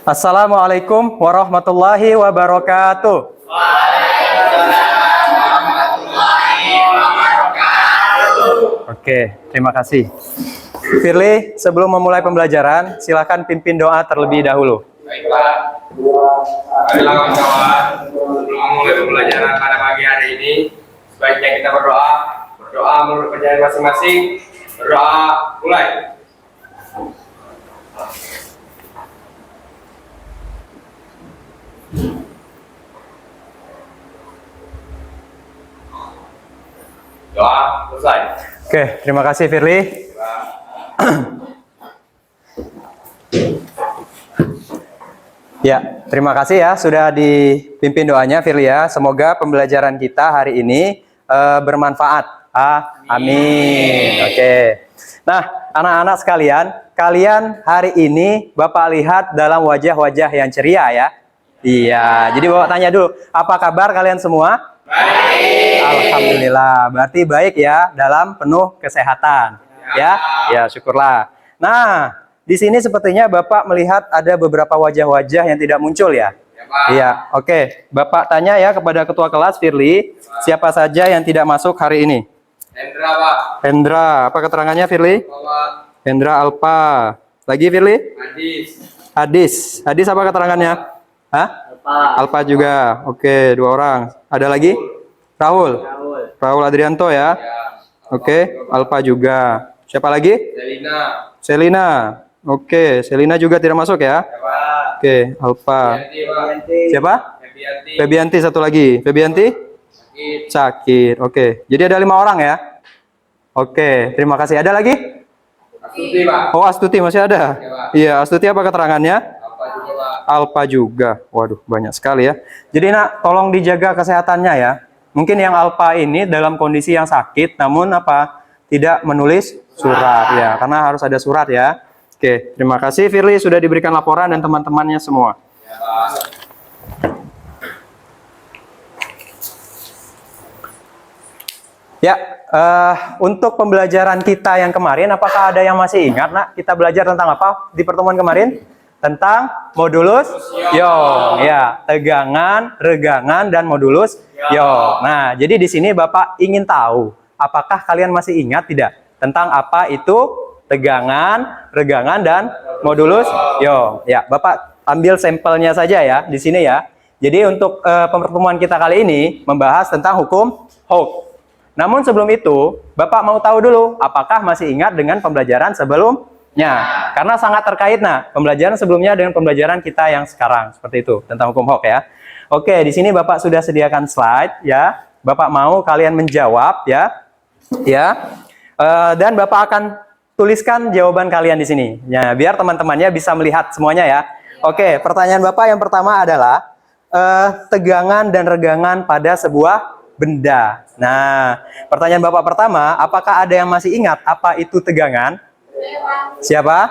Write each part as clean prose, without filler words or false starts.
Assalamualaikum warahmatullahi wabarakatuh. Oke, terima kasih. Firly, sebelum memulai pembelajaran, silakan pimpin doa terlebih dahulu. Baik Pak, marilah kawan-kawan, sebelum memulai pembelajaran pada pagi hari ini, sebaiknya kita berdoa menurut perjalanan masing-masing. Berdoa, mulai. Doa selesai. Oke, terima kasih Firly. Ya, terima kasih ya sudah dipimpin doanya Firly ya. Semoga pembelajaran kita hari ini bermanfaat. Amin. Oke. Nah, anak-anak sekalian, kalian hari ini Bapak lihat dalam wajah-wajah yang ceria ya. Iya, jadi Bapak tanya dulu, apa kabar kalian semua? Baik. Alhamdulillah, berarti baik ya dalam penuh kesehatan. Ya, ya syukurlah. Nah, di sini sepertinya Bapak melihat ada beberapa wajah-wajah yang tidak muncul ya. Iya, oke. Bapak tanya ya kepada ketua kelas Firly, siapa saja yang tidak masuk hari ini? Hendra Pak. Hendra, apa keterangannya Firly? Bapak. Hendra Alpa. Lagi Firly? Adis. Adis apa keterangannya? Hah? Alpa juga. Oke, 2 orang. Ada lagi? Rahul Adrianto ya. Oke, Alpa juga. Siapa lagi? Selina. Oke, Selina juga tidak masuk ya. Oke, Alpa. Siapa? Febianti satu lagi. Febianti? Sakit. Oke, jadi ada 5 orang ya. Oke, terima kasih. Ada lagi? Astuti Pak. Oh, Astuti masih ada. Iya, Astuti apa keterangannya? Apa juga Pak? Alpa juga. Waduh, banyak sekali ya. Jadi nak, tolong dijaga kesehatannya ya. Mungkin yang Alpa ini dalam kondisi yang sakit, namun apa? Tidak menulis surat ya, karena harus ada surat ya. Oke, terima kasih Firly sudah diberikan laporan dan teman-temannya semua. Ya, untuk pembelajaran kita yang kemarin, apakah ada yang masih ingat, nak? Kita belajar tentang apa di pertemuan kemarin? Tentang modulus yong, ya, tegangan, regangan, dan modulus yong. Nah, jadi di sini Bapak ingin tahu, apakah kalian masih ingat tidak tentang apa itu tegangan, regangan, dan modulus yong? Ya, Bapak ambil sampelnya saja ya di sini ya. Jadi untuk pertemuan kita kali ini membahas tentang hukum Hooke. Namun sebelum itu, Bapak mau tahu dulu, apakah masih ingat dengan pembelajaran sebelumnya? Karena sangat terkait, nah, pembelajaran sebelumnya dengan pembelajaran kita yang sekarang, seperti itu, tentang hukum Hooke ya. Oke, di sini Bapak sudah sediakan slide ya. Bapak mau kalian menjawab ya. Dan Bapak akan tuliskan jawaban kalian di sini. Ya, biar teman-temannya bisa melihat semuanya ya. Oke, pertanyaan Bapak yang pertama adalah tegangan dan regangan pada sebuah benda. Nah, pertanyaan Bapak pertama, apakah ada yang masih ingat apa itu tegangan? Siapa?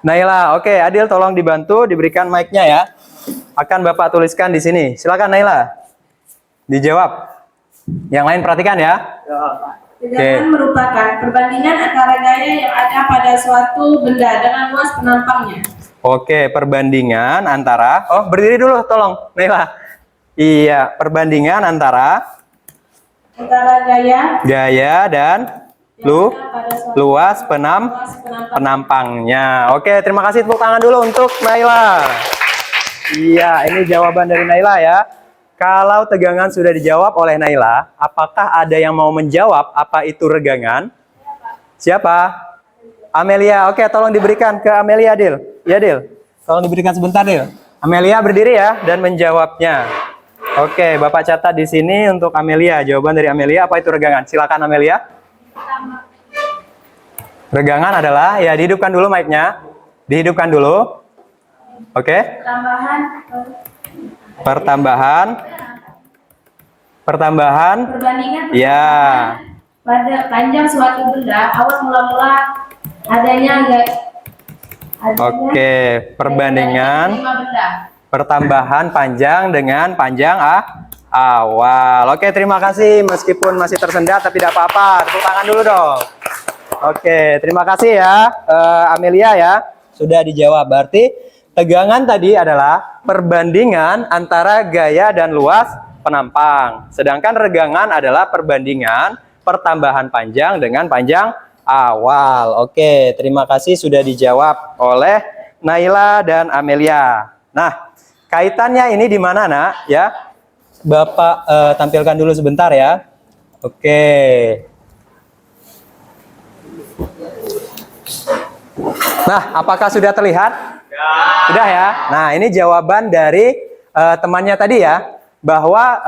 Naila. Oke, Adil tolong dibantu diberikan mic-nya ya. Akan Bapak tuliskan di sini. Silakan Naila. Dijawab. Yang lain perhatikan ya. Tegangan merupakan perbandingan antara gaya yang ada pada suatu benda dengan luas penampangnya. Oke, perbandingan antara, berdiri dulu tolong Naila. Iya, perbandingan antara gaya dan luas penampangnya. Oke, terima kasih, tepuk tangan dulu untuk Naila. Iya, ini jawaban dari Naila ya. Kalau tegangan sudah dijawab oleh Naila, apakah ada yang mau menjawab apa itu regangan? Siapa? Amelia. Oke, tolong diberikan ke Amelia, Dil. Ya, Dil. Tolong diberikan sebentar, Dil. Amelia berdiri ya dan menjawabnya. Oke, Bapak catat di sini untuk Amelia. Jawaban dari Amelia, apa itu regangan? Silakan Amelia. Regangan adalah, ya dihidupkan dulu mic-nya. Dihidupkan dulu. Oke. Pertambahan. Perbandingan ya. Pada panjang suatu benda, awal mula-mula adanya Oke, perbandingan pertambahan panjang dengan panjang awal. Oke, terima kasih. Meskipun masih tersendat, tapi tidak apa-apa. Tepuk tangan dulu dong. Oke, terima kasih ya, Amelia ya. sudah dijawab. Berarti tegangan tadi adalah perbandingan antara gaya dan luas penampang. Sedangkan regangan adalah perbandingan pertambahan panjang dengan panjang awal. Oke, terima kasih sudah dijawab oleh Naila dan Amelia. Nah, kaitannya ini di mana, Nak? Ya, Bapak tampilkan dulu sebentar ya. Oke. Nah, apakah sudah terlihat? Sudah ya. Nah, ini jawaban dari temannya tadi ya, bahwa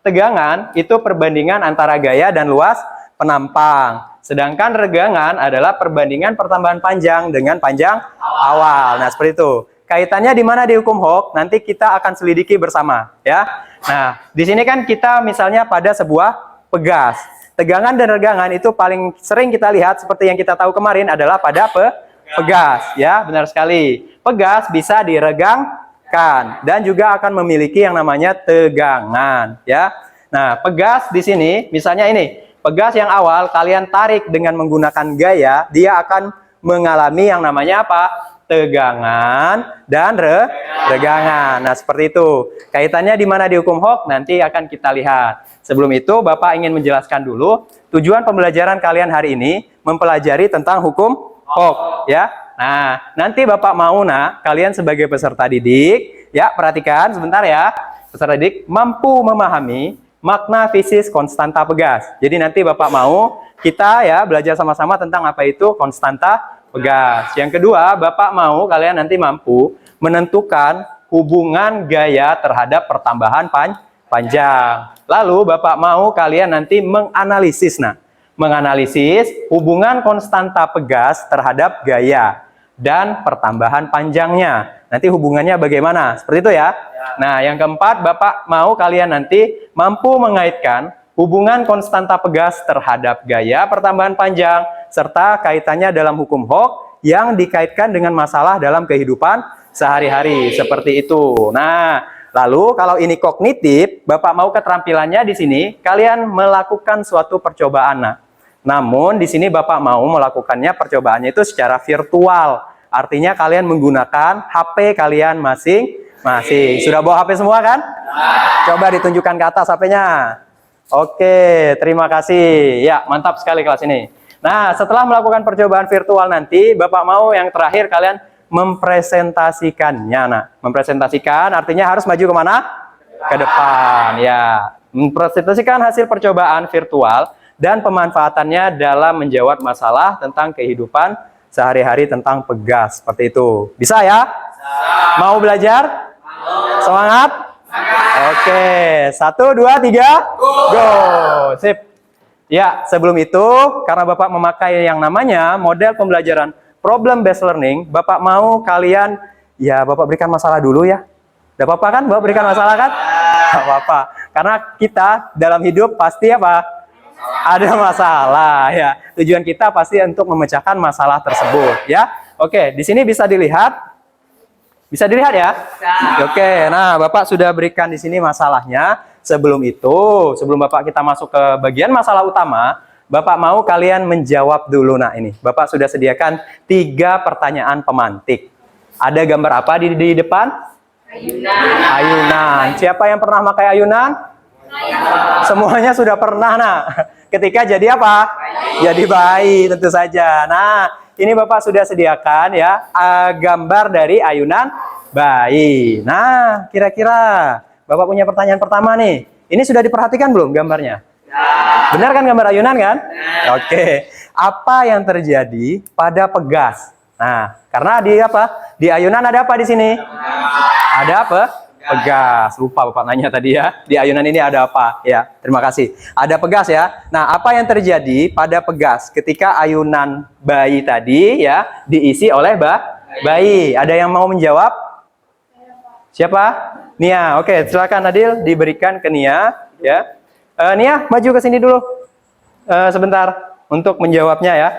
tegangan itu perbandingan antara gaya dan luas penampang. Sedangkan regangan adalah perbandingan pertambahan panjang dengan panjang awal. Nah, seperti itu. Kaitannya di mana di hukum Hooke? Nanti kita akan selidiki bersama, ya. Nah, di sini kan kita misalnya pada sebuah pegas. Tegangan dan regangan itu paling sering kita lihat seperti yang kita tahu kemarin adalah pada pegas, ya, benar sekali. Pegas bisa diregangkan dan juga akan memiliki yang namanya tegangan, ya. Nah, pegas di sini misalnya ini, pegas yang awal kalian tarik dengan menggunakan gaya, dia akan mengalami yang namanya apa? Tegangan dan regangan. Nah, seperti itu. Kaitannya di mana di hukum Hooke nanti akan kita lihat. Sebelum itu, Bapak ingin menjelaskan dulu tujuan pembelajaran kalian hari ini mempelajari tentang hukum Hooke, ya. Nah, nanti Bapak mau, Nak, kalian sebagai peserta didik, ya, perhatikan sebentar ya. Peserta didik mampu memahami makna fisis konstanta pegas. Jadi nanti Bapak mau kita ya belajar sama-sama tentang apa itu konstanta pegas. Yang kedua, Bapak mau kalian nanti mampu menentukan hubungan gaya terhadap pertambahan panjang. Lalu Bapak mau kalian nanti menganalisis, menganalisis hubungan konstanta pegas terhadap gaya dan pertambahan panjangnya. Nanti hubungannya bagaimana? Seperti itu ya. Nah, yang keempat, Bapak mau kalian nanti mampu mengaitkan hubungan konstanta pegas terhadap gaya pertambahan panjang serta kaitannya dalam hukum Hooke yang dikaitkan dengan masalah dalam kehidupan sehari-hari seperti itu. Nah, lalu kalau ini kognitif, Bapak mau keterampilannya di sini kalian melakukan suatu percobaan. Namun di sini Bapak mau melakukannya percobaannya itu secara virtual. Artinya kalian menggunakan HP kalian masing-masing. Sudah bawa HP semua kan? Coba ditunjukkan ke atas HP-nya. Oke, terima kasih. Ya, mantap sekali kelas ini. Nah, setelah melakukan percobaan virtual nanti, Bapak mau yang terakhir kalian mempresentasikannya. Mempresentasikan artinya harus maju kemana? Ke depan, ya. Mempresentasikan hasil percobaan virtual dan pemanfaatannya dalam menjawab masalah tentang kehidupan sehari-hari tentang pegas. Seperti itu. Bisa ya? Mau belajar? Semangat? Oke, 1, 2, 3, go! Sip. Ya, sebelum itu, karena Bapak memakai yang namanya model pembelajaran problem based learning, Bapak mau kalian, ya Bapak berikan masalah dulu ya. Tidak apa-apa kan, Bapak berikan masalah kan? Tidak apa-apa. Karena kita dalam hidup pasti apa? Ada masalah ya. Tujuan kita pasti untuk memecahkan masalah tersebut ya. Oke, di sini bisa dilihat. Bisa dilihat ya? Oke, nah Bapak sudah berikan di sini masalahnya. Sebelum itu, sebelum Bapak kita masuk ke bagian masalah utama, Bapak mau kalian menjawab dulu. Nah ini, Bapak sudah sediakan 3 pertanyaan pemantik. Ada gambar apa di depan? Ayunan. Ayunan. Siapa yang pernah pakai ayunan? Semuanya sudah pernah, nah. Ketika jadi apa? Jadi bayi, tentu saja. Nah, ini Bapak sudah sediakan ya gambar dari ayunan bayi. Nah, kira-kira Bapak punya pertanyaan pertama nih. Ini sudah diperhatikan belum gambarnya? Ya. Benar kan gambar ayunan kan? Ya. Oke. Apa yang terjadi pada pegas? Nah, karena di apa? Di ayunan ada apa di sini? Ada apa? Pegas. Lupa Bapak nanya tadi ya. Di ayunan ini ada apa? Ya, terima kasih. Ada pegas ya. Nah, apa yang terjadi pada pegas ketika ayunan bayi tadi ya diisi oleh bayi? Ada yang mau menjawab? Siapa? Nia. Oke, silakan Adil diberikan ke Nia ya. Nia, maju ke sini dulu. Sebentar untuk menjawabnya ya.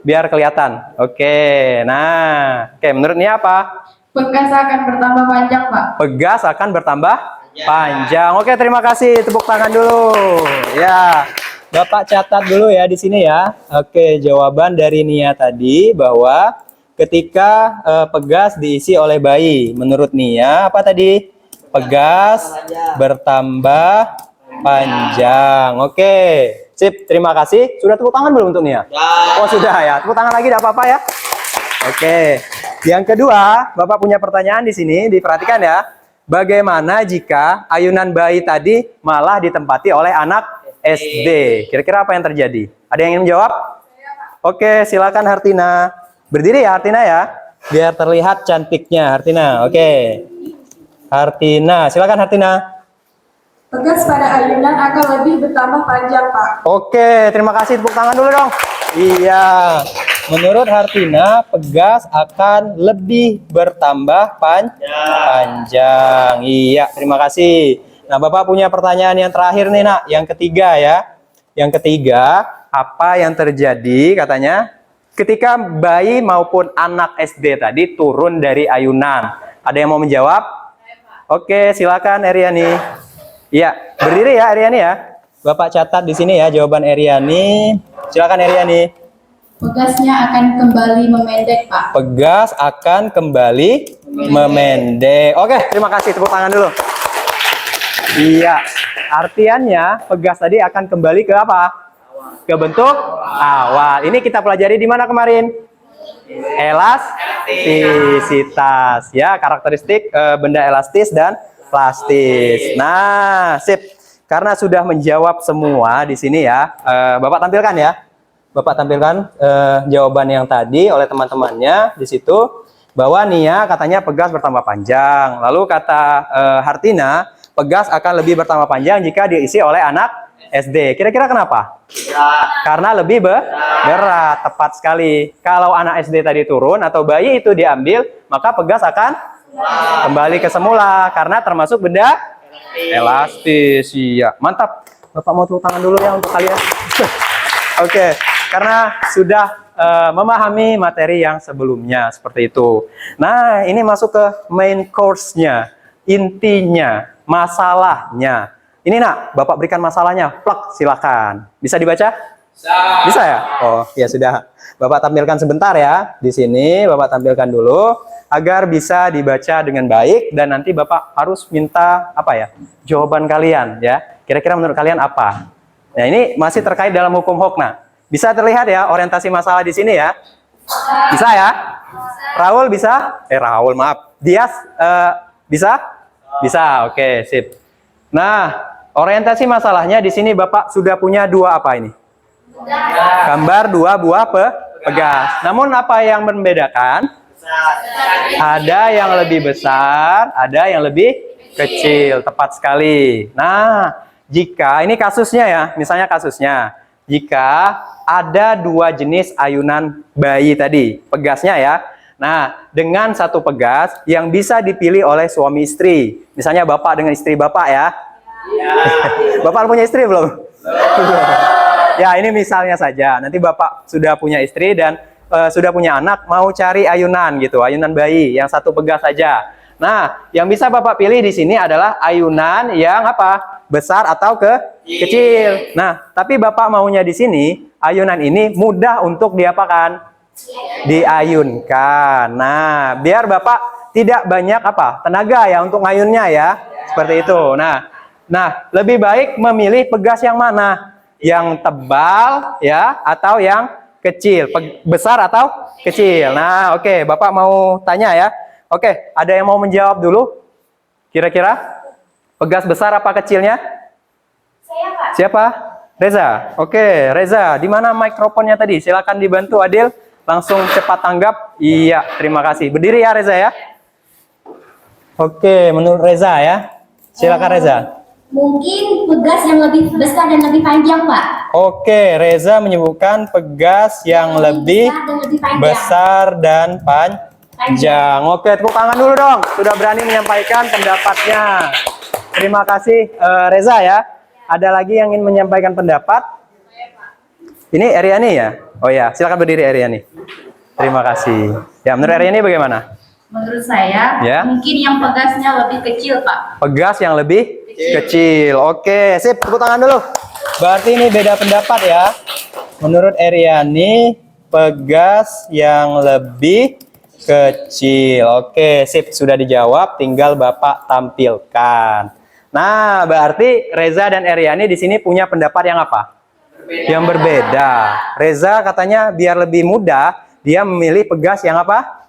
Biar kelihatan. Oke. Nah, oke, menurut Nia apa? Pegas akan bertambah panjang, Pak. Pegas akan bertambah panjang. Oke, terima kasih. Tepuk tangan dulu. Ya, Bapak catat dulu ya di sini ya. Oke, jawaban dari Nia tadi bahwa ketika pegas diisi oleh bayi? Menurut Nia, apa tadi? Pegas bertambah panjang. Oke, sip. Terima kasih. Sudah tepuk tangan belum untuk Nia? Oh, sudah ya. Tepuk tangan lagi, tidak apa-apa ya. Oke. Yang kedua, Bapak punya pertanyaan di sini. Diperhatikan ya. Bagaimana jika ayunan bayi tadi malah ditempati oleh anak SD? Kira-kira apa yang terjadi? Ada yang ingin menjawab? Oke, silakan Hartina. Berdiri ya Hartina ya. Biar terlihat cantiknya Hartina. Oke. Hartina, silakan Hartina. Pegas pada ayunan akan lebih bertambah panjang, Pak. Oke, terima kasih. Tepuk tangan dulu dong. Iya. Menurut Hartina, pegas akan lebih bertambah panjang. Iya, terima kasih. Nah, Bapak punya pertanyaan yang terakhir nih, Nak. Yang ketiga ya. Yang ketiga, apa yang terjadi katanya ketika bayi maupun anak SD tadi turun dari ayunan? Ada yang mau menjawab? Oke, silakan Eriani. Iya, berdiri ya Eriani ya. Bapak catat di sini ya jawaban Eriani. Silakan Eriani. Pegasnya akan kembali memendek, Pak. Pegas akan kembali memendek. Oke, terima kasih. Tepuk tangan dulu. Iya, artiannya pegas tadi akan kembali ke apa? Ke bentuk awal. Ini kita pelajari di mana kemarin? Elastisitas. Ya, karakteristik benda elastis dan plastis. Nah, sip. Karena sudah menjawab semua di sini ya, Bapak tampilkan ya. Bapak tampilkan jawaban yang tadi oleh teman-temannya di situ bahwa Nia katanya pegas bertambah panjang. Lalu kata Hartina, pegas akan lebih bertambah panjang jika diisi oleh anak SD. Kira-kira kenapa? Karena lebih berat. Tepat sekali. Kalau anak SD tadi turun atau bayi itu diambil, maka pegas akan kembali ke semula karena termasuk benda elastis. Iya, mantap. Bapak mau tepuk tangan dulu ya untuk kalian. Oke, karena sudah memahami materi yang sebelumnya seperti itu. Nah, ini masuk ke main course-nya, intinya, masalahnya. Ini Nak, Bapak berikan masalahnya. Plak, silakan. Bisa dibaca? Bisa ya? Oh, ya sudah. Bapak tampilkan sebentar ya. Di sini Bapak tampilkan dulu agar bisa dibaca dengan baik dan nanti Bapak harus minta apa ya? Jawaban kalian ya. Kira-kira menurut kalian apa? Nah, ini masih terkait dalam hukum Hokna. Bisa terlihat ya orientasi masalah di sini ya? Bisa ya? Raul bisa? Raul maaf. Dias bisa? Bisa. Oke, sip. Nah, orientasi masalahnya di sini Bapak sudah punya dua apa ini? Gambar dua buah pegas. Namun apa yang membedakan? Ada yang lebih besar, ada yang lebih kecil. Tepat sekali. Nah, jika ini kasusnya ya, misalnya kasusnya, jika ada dua jenis ayunan bayi tadi, pegasnya ya. Nah, dengan satu pegas yang bisa dipilih oleh suami istri. Misalnya Bapak dengan istri Bapak ya. Bapak punya istri belum? Ya, ini misalnya saja. Nanti Bapak sudah punya istri dan sudah punya anak, mau cari ayunan gitu, ayunan bayi yang satu pegas saja. Nah, yang bisa Bapak pilih di sini adalah ayunan yang apa? Besar atau kecil. Nah, tapi Bapak maunya di sini ayunan ini mudah untuk diapakan? Diayunkan. Nah, biar Bapak tidak banyak apa? Tenaga ya untuk ngayunnya ya. Seperti itu. Nah, lebih baik memilih pegas yang mana? Yang tebal ya atau yang kecil? Besar atau kecil? Nah, oke, Bapak mau tanya ya. Oke, ada yang mau menjawab dulu? Kira-kira pegas besar apa kecilnya? Saya, Pak. Siapa? Reza. Oke, Reza, di mana mikrofonnya tadi? Silakan dibantu Adil. Langsung cepat tanggap. Iya, terima kasih. Berdiri ya Reza ya. Oke, menurut Reza ya. Silakan Reza. Mungkin pegas yang lebih besar dan lebih panjang, Pak. Oke, Reza menyebutkan pegas yang lebih besar dan panjang. Oke, tepuk tangan dulu dong. Sudah berani menyampaikan pendapatnya. Terima kasih Reza ya. Ada lagi yang ingin menyampaikan pendapat? Ini Eriani ya? Oh ya, silakan berdiri Eriani. Terima kasih. Ya, menurut Eriani bagaimana? Menurut saya, Ya. mungkin yang pegasnya lebih kecil, Pak. Pegas yang lebih kecil. Oke, sip. Tepuk tangan dulu. Berarti ini beda pendapat ya. Menurut Eriani, pegas yang lebih kecil. Oke, sip, sudah dijawab, tinggal Bapak tampilkan. Nah, berarti Reza dan Eryani di sini punya pendapat yang apa? Yang berbeda. Reza katanya biar lebih mudah, dia memilih pegas yang apa?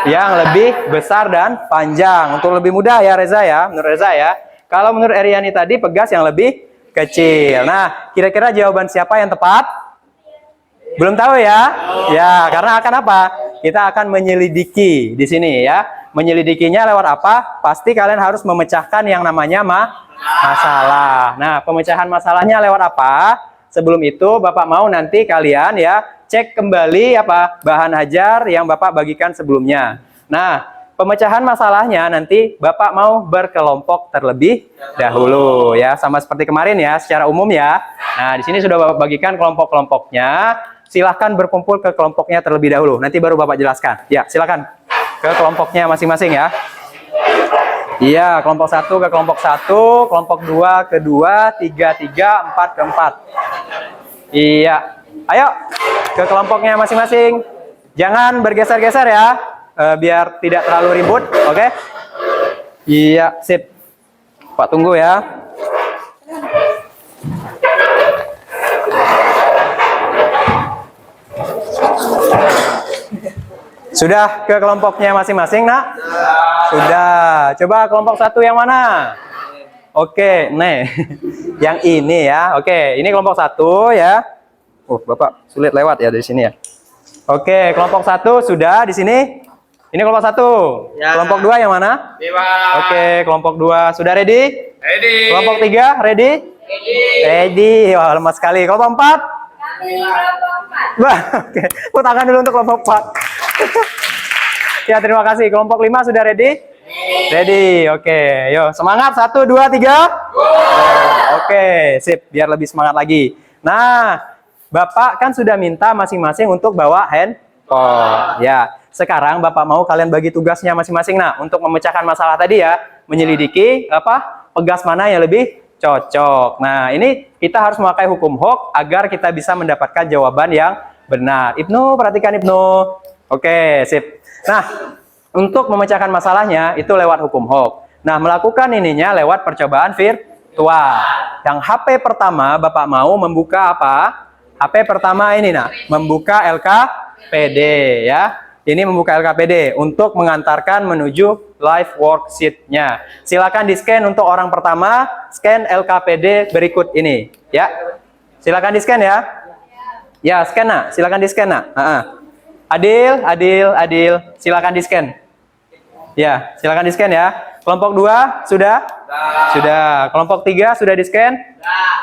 Yang lebih besar dan panjang. Untuk lebih mudah ya Reza ya, menurut Reza ya. Kalau menurut Eryani tadi pegas yang lebih kecil. Nah, kira-kira jawaban siapa yang tepat? Belum tahu ya? Ya, karena akan apa? Kita akan menyelidiki di sini ya. Menyelidikinya lewat apa? Pasti kalian harus memecahkan yang namanya masalah. Nah, pemecahan masalahnya lewat apa? Sebelum itu Bapak mau nanti kalian ya cek kembali apa bahan ajar yang Bapak bagikan sebelumnya. Nah, pemecahan masalahnya nanti Bapak mau berkelompok terlebih dahulu ya, sama seperti kemarin ya, secara umum ya. Nah, di sini sudah Bapak bagikan kelompok-kelompoknya. Silahkan berkumpul ke kelompoknya terlebih dahulu. Nanti baru Bapak jelaskan. Ya, silakan ke kelompoknya masing-masing ya. Iya, kelompok 1 ke kelompok 1, kelompok 2 ke 2, 3 3, 4 ke 4. Iya. Ayo ke kelompoknya masing-masing. Jangan bergeser-geser ya, biar tidak terlalu ribut, oke? Iya, sip. Pak tunggu ya. Sudah ke kelompoknya masing-masing, nak? Sudah. Coba kelompok 1 yang mana? Oke, nih. Yang ini ya. Oke, ini kelompok 1 ya. Bapak sulit lewat ya dari sini ya. Oke, kelompok 1 sudah di sini. Ini kelompok 1. Ya. Kelompok 2 yang mana? Oke, kelompok 2 sudah ready? Ready. Kelompok 3 ready? Ready. Wah, lemah sekali. Kelompok 4? Kami kelompok 4. Wah, oke. Tepuk tangan dulu untuk kelompok 4. Ya, terima kasih. Kelompok 5 sudah ready? Ready. Oke, yuk semangat. 1, 2, 3. Oke, sip. Biar lebih semangat lagi. Nah, Bapak kan sudah minta masing-masing untuk bawa handphone. Ya, sekarang Bapak mau kalian bagi tugasnya masing-masing. Nah, untuk memecahkan masalah tadi ya, menyelidiki apa pegas mana yang lebih cocok. Nah, ini kita harus memakai hukum Hooke agar kita bisa mendapatkan jawaban yang benar. Ibnu, perhatikan Ibnu. Oke, sip. Nah, untuk memecahkan masalahnya itu lewat hukum Hooke. Nah, melakukan ininya lewat percobaan virtual. Yang HP pertama Bapak mau membuka apa? HP pertama ini nah, membuka LKPD ya. Ini membuka LKPD untuk mengantarkan menuju live worksheet-nya. Silakan di-scan untuk orang pertama, scan LKPD berikut ini ya. Silakan di-scan ya. Ya, scan nak. Silakan di-scan nak. Adil, silakan di-scan. Ya, silakan di-scan ya. Kelompok 2 sudah? Sudah. Kelompok 3 sudah di-scan?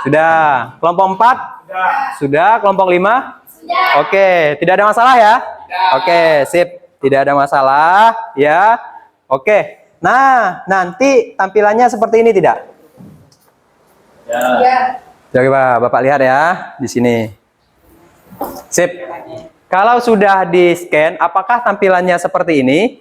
Sudah. Kelompok 4? Sudah. Kelompok 5? Sudah. Oke, tidak ada masalah ya? Oke, sip. Tidak ada masalah ya. Oke. Nah, nanti tampilannya seperti ini tidak? Ya. Coba Bapak lihat ya di sini. Sip. Kalau sudah di-scan, apakah tampilannya seperti ini?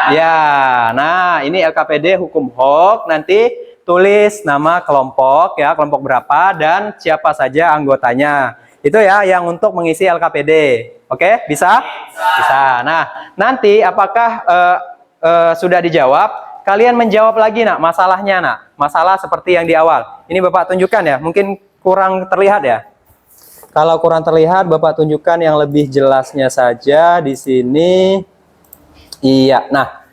Ya. Nah, ini LKPD hukum Hooke. Nanti tulis nama kelompok ya, kelompok berapa dan siapa saja anggotanya. Itu ya yang untuk mengisi LKPD. Oke, bisa? Bisa. Nah, nanti apakah sudah dijawab? Kalian menjawab lagi nak masalahnya nak. Masalah seperti yang di awal. Ini Bapak tunjukkan ya, mungkin kurang terlihat ya. Kalau kurang terlihat, Bapak tunjukkan yang lebih jelasnya saja di sini. Iya, nah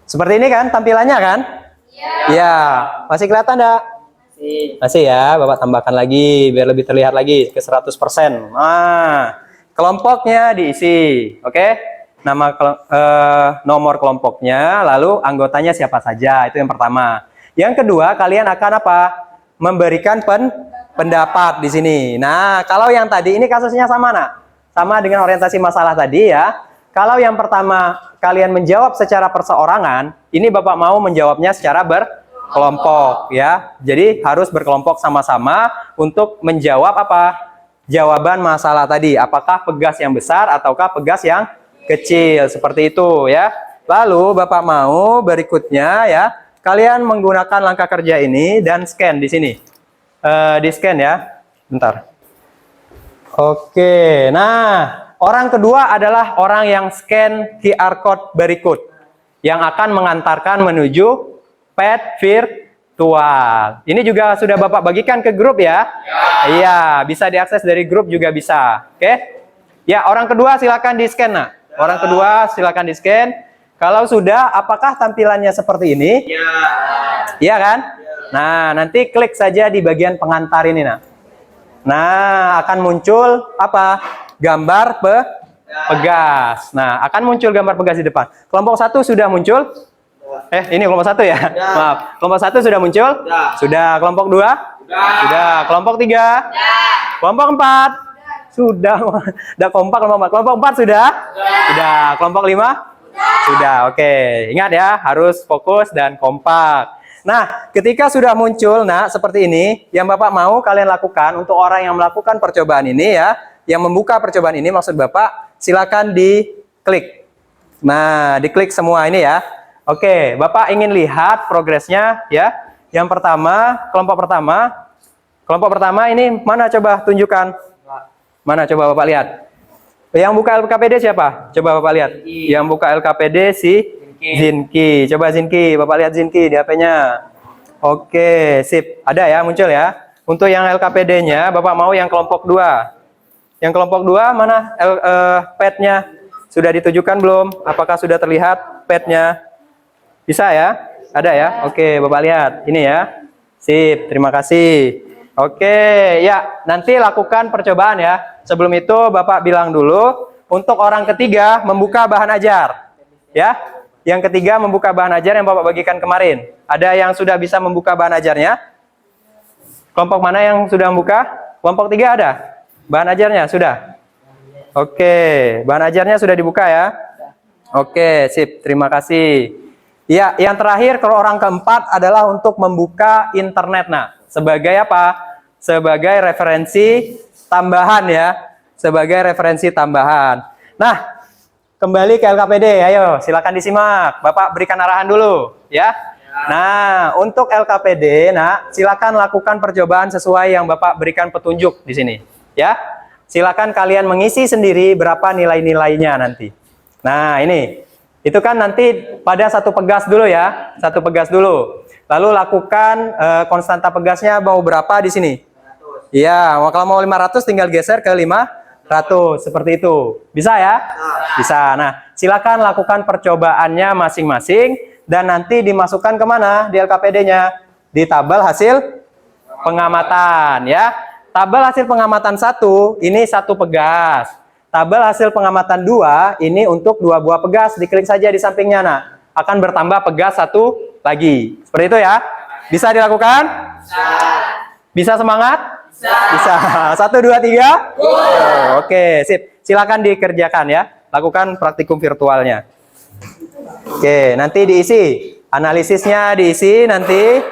seperti ini kan tampilannya kan? Iya, masih kelihatan enggak? Masih ya, Bapak tambahkan lagi biar lebih terlihat lagi ke 100%. Nah, kelompoknya diisi, oke? Nama nomor kelompoknya, lalu anggotanya siapa saja, itu yang pertama. Yang kedua, kalian akan apa? Memberikan pendapat di sini. Nah, kalau yang tadi ini kasusnya sama nak, sama dengan orientasi masalah tadi ya. Kalau yang pertama kalian menjawab secara perseorangan, ini Bapak mau menjawabnya secara berkelompok ya. Jadi harus berkelompok sama-sama untuk menjawab apa? Jawaban masalah tadi. Apakah pegas yang besar ataukah pegas yang kecil seperti itu ya. Lalu Bapak mau berikutnya ya, kalian menggunakan langkah kerja ini dan scan di sini. Di scan ya. Bentar. Oke, nah Orang kedua adalah orang yang scan QR code berikut yang akan mengantarkan menuju pet virtual. Ini juga sudah Bapak bagikan ke grup ya? Iya, bisa diakses dari grup juga bisa. Oke? Ya, orang kedua silakan di-scan, nak. Orang kedua silakan di-scan. Kalau sudah, apakah tampilannya seperti ini? Iya kan? Nah, nanti klik saja di bagian pengantar ini, nak. Nah, akan muncul apa? Gambar pegas. Nah, akan muncul gambar pegas di depan. Kelompok 1 sudah muncul? Ini kelompok 1 ya? Maaf. Kelompok 1 sudah muncul? Sudah. Kelompok 2? Sudah. Kelompok 3? Kelompok 4? Sudah. Udah kompak kelompok 4. Kelompok 4 sudah? Sudah. Kelompok 5? Sudah. Oke. Ingat ya, harus fokus dan kompak. Nah, ketika sudah muncul, nah, seperti ini, yang Bapak mau kalian lakukan untuk orang yang melakukan percobaan ini ya, yang membuka percobaan ini, maksud Bapak, silakan diklik. Nah, diklik semua ini ya. Oke, Bapak ingin lihat progresnya ya. Yang pertama, kelompok pertama ini mana coba tunjukkan? Mana coba Bapak lihat? Yang buka LKPD siapa? Coba Bapak lihat. Yang buka LKPD si Zinki. Coba Zinki, Bapak lihat Zinki di HP-nya. Oke, sip. Ada ya, muncul ya. Untuk yang LKPD-nya, Bapak mau yang kelompok 2. Yang kelompok 2 mana pet-nya? Sudah ditujukan belum? Apakah sudah terlihat pet-nya? Bisa ya? Ada ya? Oke, Bapak lihat. Ini ya. Sip, terima kasih. Oke, ya. Nanti lakukan percobaan ya. Sebelum itu, Bapak bilang dulu. Untuk orang ketiga, membuka bahan ajar. Ya. Yang ketiga, membuka bahan ajar yang Bapak bagikan kemarin. Ada yang sudah bisa membuka bahan ajarnya? Kelompok mana yang sudah membuka? Kelompok 3 ada? Bahan ajarnya sudah? Oke, bahan ajarnya sudah dibuka ya? Oke, sip. Terima kasih. Ya, yang terakhir kalau orang keempat adalah untuk membuka internet. Nah, sebagai apa? Sebagai referensi tambahan ya. Sebagai referensi tambahan. Nah, kembali ke LKPD. Ayo, silakan disimak. Bapak berikan arahan dulu ya. Nah, untuk LKPD, nah, silakan lakukan percobaan sesuai yang Bapak berikan petunjuk di sini ya. Silakan kalian mengisi sendiri berapa nilai-nilainya nanti. Nah, ini. Itu kan nanti pada satu pegas dulu ya, satu pegas dulu. Lalu lakukan konstanta pegasnya mau berapa di sini? Iya, kalau mau 500 tinggal geser ke 500 seperti itu. Bisa ya? Bisa. Nah, silakan lakukan percobaannya masing-masing dan nanti dimasukkan kemana di LKPD-nya? Di tabel hasil pengamatan ya. Tabel hasil pengamatan 1 ini satu pegas. Tabel hasil pengamatan 2 ini untuk 2 buah pegas, diklik saja di sampingnya. Nah, akan bertambah pegas 1 lagi. Seperti itu ya. Bisa dilakukan? Bisa semangat? Bisa. 1, 2, 3. Oke, sip. Silakan dikerjakan ya. Lakukan praktikum virtualnya. Oke, nanti diisi. Analisisnya diisi nanti.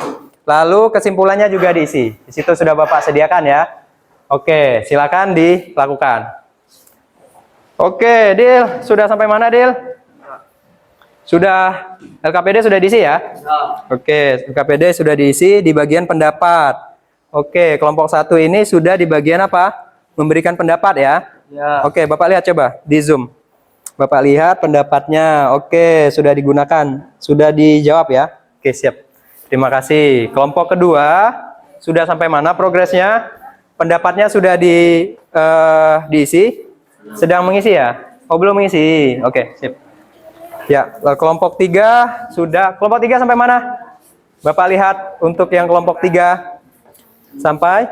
Lalu kesimpulannya juga diisi. Di situ sudah Bapak sediakan ya. Oke, silakan dilakukan. Oke, Dil, sudah sampai mana, Dil? Sudah, LKPD sudah diisi ya? Oke, LKPD sudah diisi di bagian pendapat. Oke, kelompok 1 ini sudah di bagian apa? Memberikan pendapat ya? Oke, Bapak lihat coba di Zoom. Bapak lihat pendapatnya. Oke, sudah digunakan. Sudah dijawab ya? Oke, siap. Terima kasih. Kelompok kedua, sudah sampai mana progresnya? Pendapatnya sudah diisi? Sedang mengisi ya? Oh, belum mengisi. Oke, sip. Ya, kelompok 3 sudah. Kelompok 3 sampai mana? Bapak lihat untuk yang kelompok 3 sampai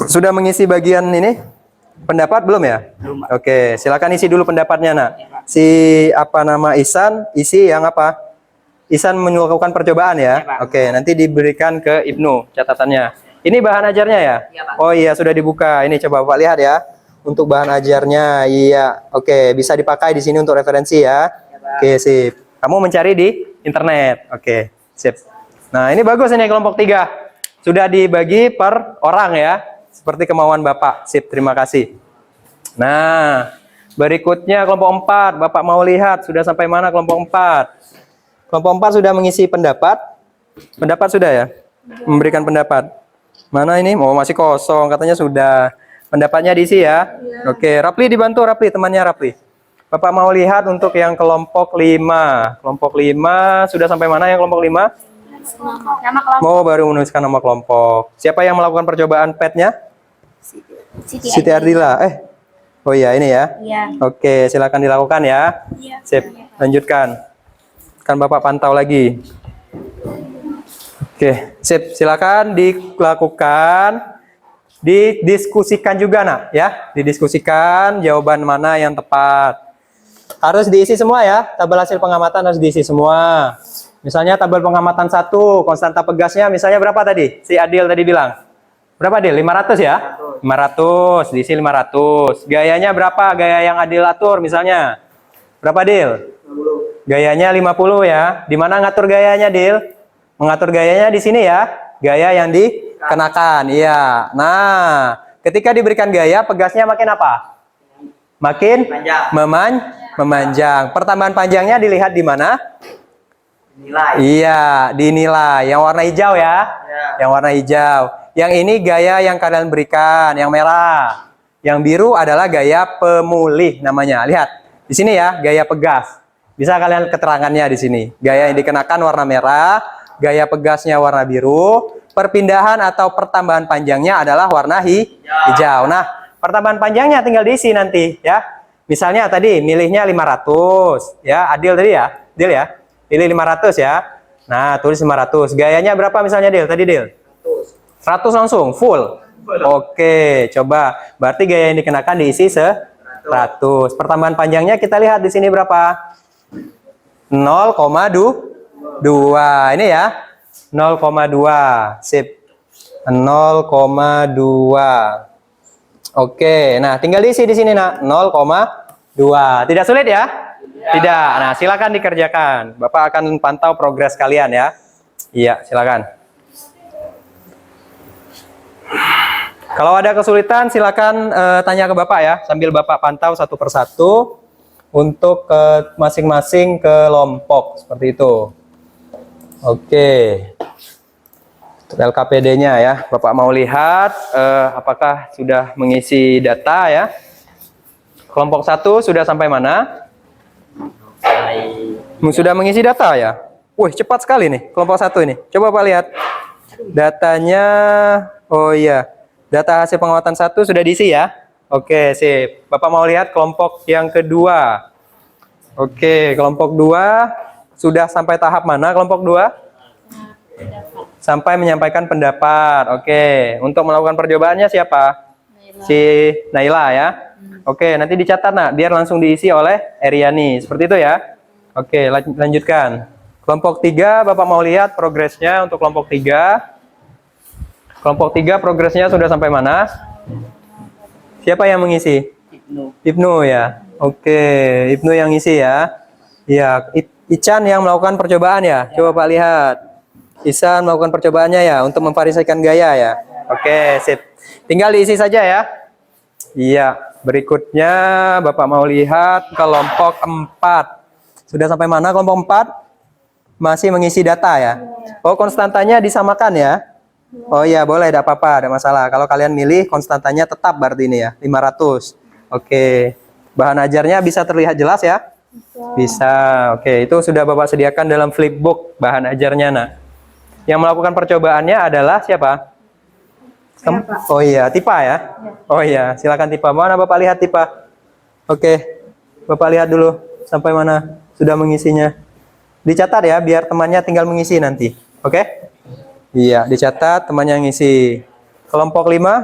sudah mengisi bagian ini? Pendapat belum ya? Belum. Oke, silakan isi dulu pendapatnya, nak. Si apa nama Ihsan, isi yang apa? Ihsan melakukan percobaan ya? Oke, nanti diberikan ke Ibnu catatannya. Ini bahan ajarnya ya? Oh iya, sudah dibuka. Ini coba Bapak lihat ya. Untuk bahan ajarnya, iya. Oke, bisa dipakai di sini untuk referensi ya. Oke, sip. Kamu mencari di internet. Oke, sip. Nah, ini bagus ini kelompok 3. Sudah dibagi per orang ya. Seperti kemauan Bapak. Sip, terima kasih. Nah, berikutnya kelompok 4. Bapak mau lihat sudah sampai mana kelompok 4? Kelompok 4 sudah mengisi pendapat. Pendapat sudah ya? Memberikan pendapat. Mana ini? Oh, masih kosong. Katanya sudah. Pendapatnya diisi ya. Oke, Rapli dibantu, Rapli, temannya Rapli. Bapak mau lihat untuk yang kelompok 5. Kelompok 5 sudah sampai mana yang kelompok 5? Nama kelompok. Mau baru menuliskan nama kelompok. Siapa yang melakukan percobaan petnya? Siti Ardila. Oh iya ini ya. Iya. Oke, silakan dilakukan ya. Sip, lanjutkan. Kan Bapak pantau lagi. Oke, sip, silakan dilakukan. Didiskusikan juga nak ya, didiskusikan jawaban mana yang tepat. Harus diisi semua ya, tabel hasil pengamatan harus diisi semua. Misalnya tabel pengamatan 1, konstanta pegasnya misalnya berapa tadi? Si Adil tadi bilang. Berapa Adil? 500 ya? 500, diisi 500. Gayanya berapa? Gaya yang Adil atur misalnya. Berapa Adil? 50. Gayanya 50 ya. Di mana ngatur gayanya Adil? Mengatur gayanya di sini ya. Gaya yang dikenakan. Iya. Nah, ketika diberikan gaya, pegasnya makin apa? Makin memanjang. Pertambahan panjangnya dilihat di mana? Nilai. Iya, dinilai. Yang warna hijau ya. Yang warna hijau. Yang ini gaya yang kalian berikan, yang merah. Yang biru adalah gaya pemulih namanya. Lihat, di sini ya, gaya pegas. Bisa kalian keterangannya di sini. Gaya yang dikenakan warna merah, gaya pegasnya warna biru, perpindahan atau pertambahan panjangnya adalah warna hijau. Nah, pertambahan panjangnya tinggal diisi nanti ya. Misalnya tadi milihnya 500 ya, Adil tadi ya. Adil ya. Pilih 500 ya. Nah, tulis 500. Gayanya berapa misalnya Dil? Tadi Dil? 100 langsung full. Oke, coba. Berarti gaya yang dikenakan diisi 100. Pertambahan panjangnya kita lihat di sini berapa? 0,2. Ini ya. 0,2. Sip. 0,2. Oke, nah tinggal diisi di sini nak. 0,2. Tidak sulit ya? Tidak. Nah, silakan dikerjakan. Bapak akan pantau progres kalian ya. Iya, silakan. Kalau ada kesulitan silakan tanya ke Bapak ya, sambil Bapak pantau satu persatu untuk masing-masing kelompok seperti itu. Oke. LKPD-nya ya, Bapak mau lihat apakah sudah mengisi data ya. Kelompok 1 sudah sampai mana? Sudah mengisi data ya. Wih, cepat sekali nih kelompok 1 ini. Coba Pak lihat. Datanya, oh iya. Data hasil pengamatan 1 sudah diisi ya. Oke, sip. Bapak mau lihat kelompok yang kedua. Oke, kelompok 2 sudah sampai tahap mana kelompok 2? Sampai menyampaikan pendapat. Oke, untuk melakukan percobaannya siapa? Si Naila ya. Oke, nanti dicatat nak, biar langsung diisi oleh Eriani. Seperti itu ya. Oke, lanjutkan. Kelompok 3, Bapak mau lihat progresnya untuk kelompok 3. Kelompok 3 progresnya sudah sampai mana? Siapa yang mengisi? Ibnu ya. Oke, Ibnu yang ngisi ya. Ya, Ican yang melakukan percobaan ya. Coba Pak lihat. Isan melakukan percobaannya ya untuk memvariasikan gaya ya. Oke, sip. Tinggal diisi saja ya. Iya, berikutnya Bapak mau lihat kelompok 4. Sudah sampai mana kelompok 4? Masih mengisi data ya. Oh, konstantanya disamakan ya. Oh iya, boleh, tidak apa-apa, ada masalah. Kalau kalian milih konstantanya tetap berarti ini ya, 500. Oke. Bahan ajarnya bisa terlihat jelas ya? Bisa. Oke, itu sudah Bapak sediakan dalam flipbook bahan ajarnya nak. Yang melakukan percobaannya adalah siapa? Oh iya, Tipa ya? Oh iya, silakan Tipa. Mana Bapak lihat Tipa? Oke, Bapak lihat dulu sampai mana sudah mengisinya. Dicatat ya, biar temannya tinggal mengisi nanti. Oke? Iya, dicatat temannya ngisi. Kelompok 5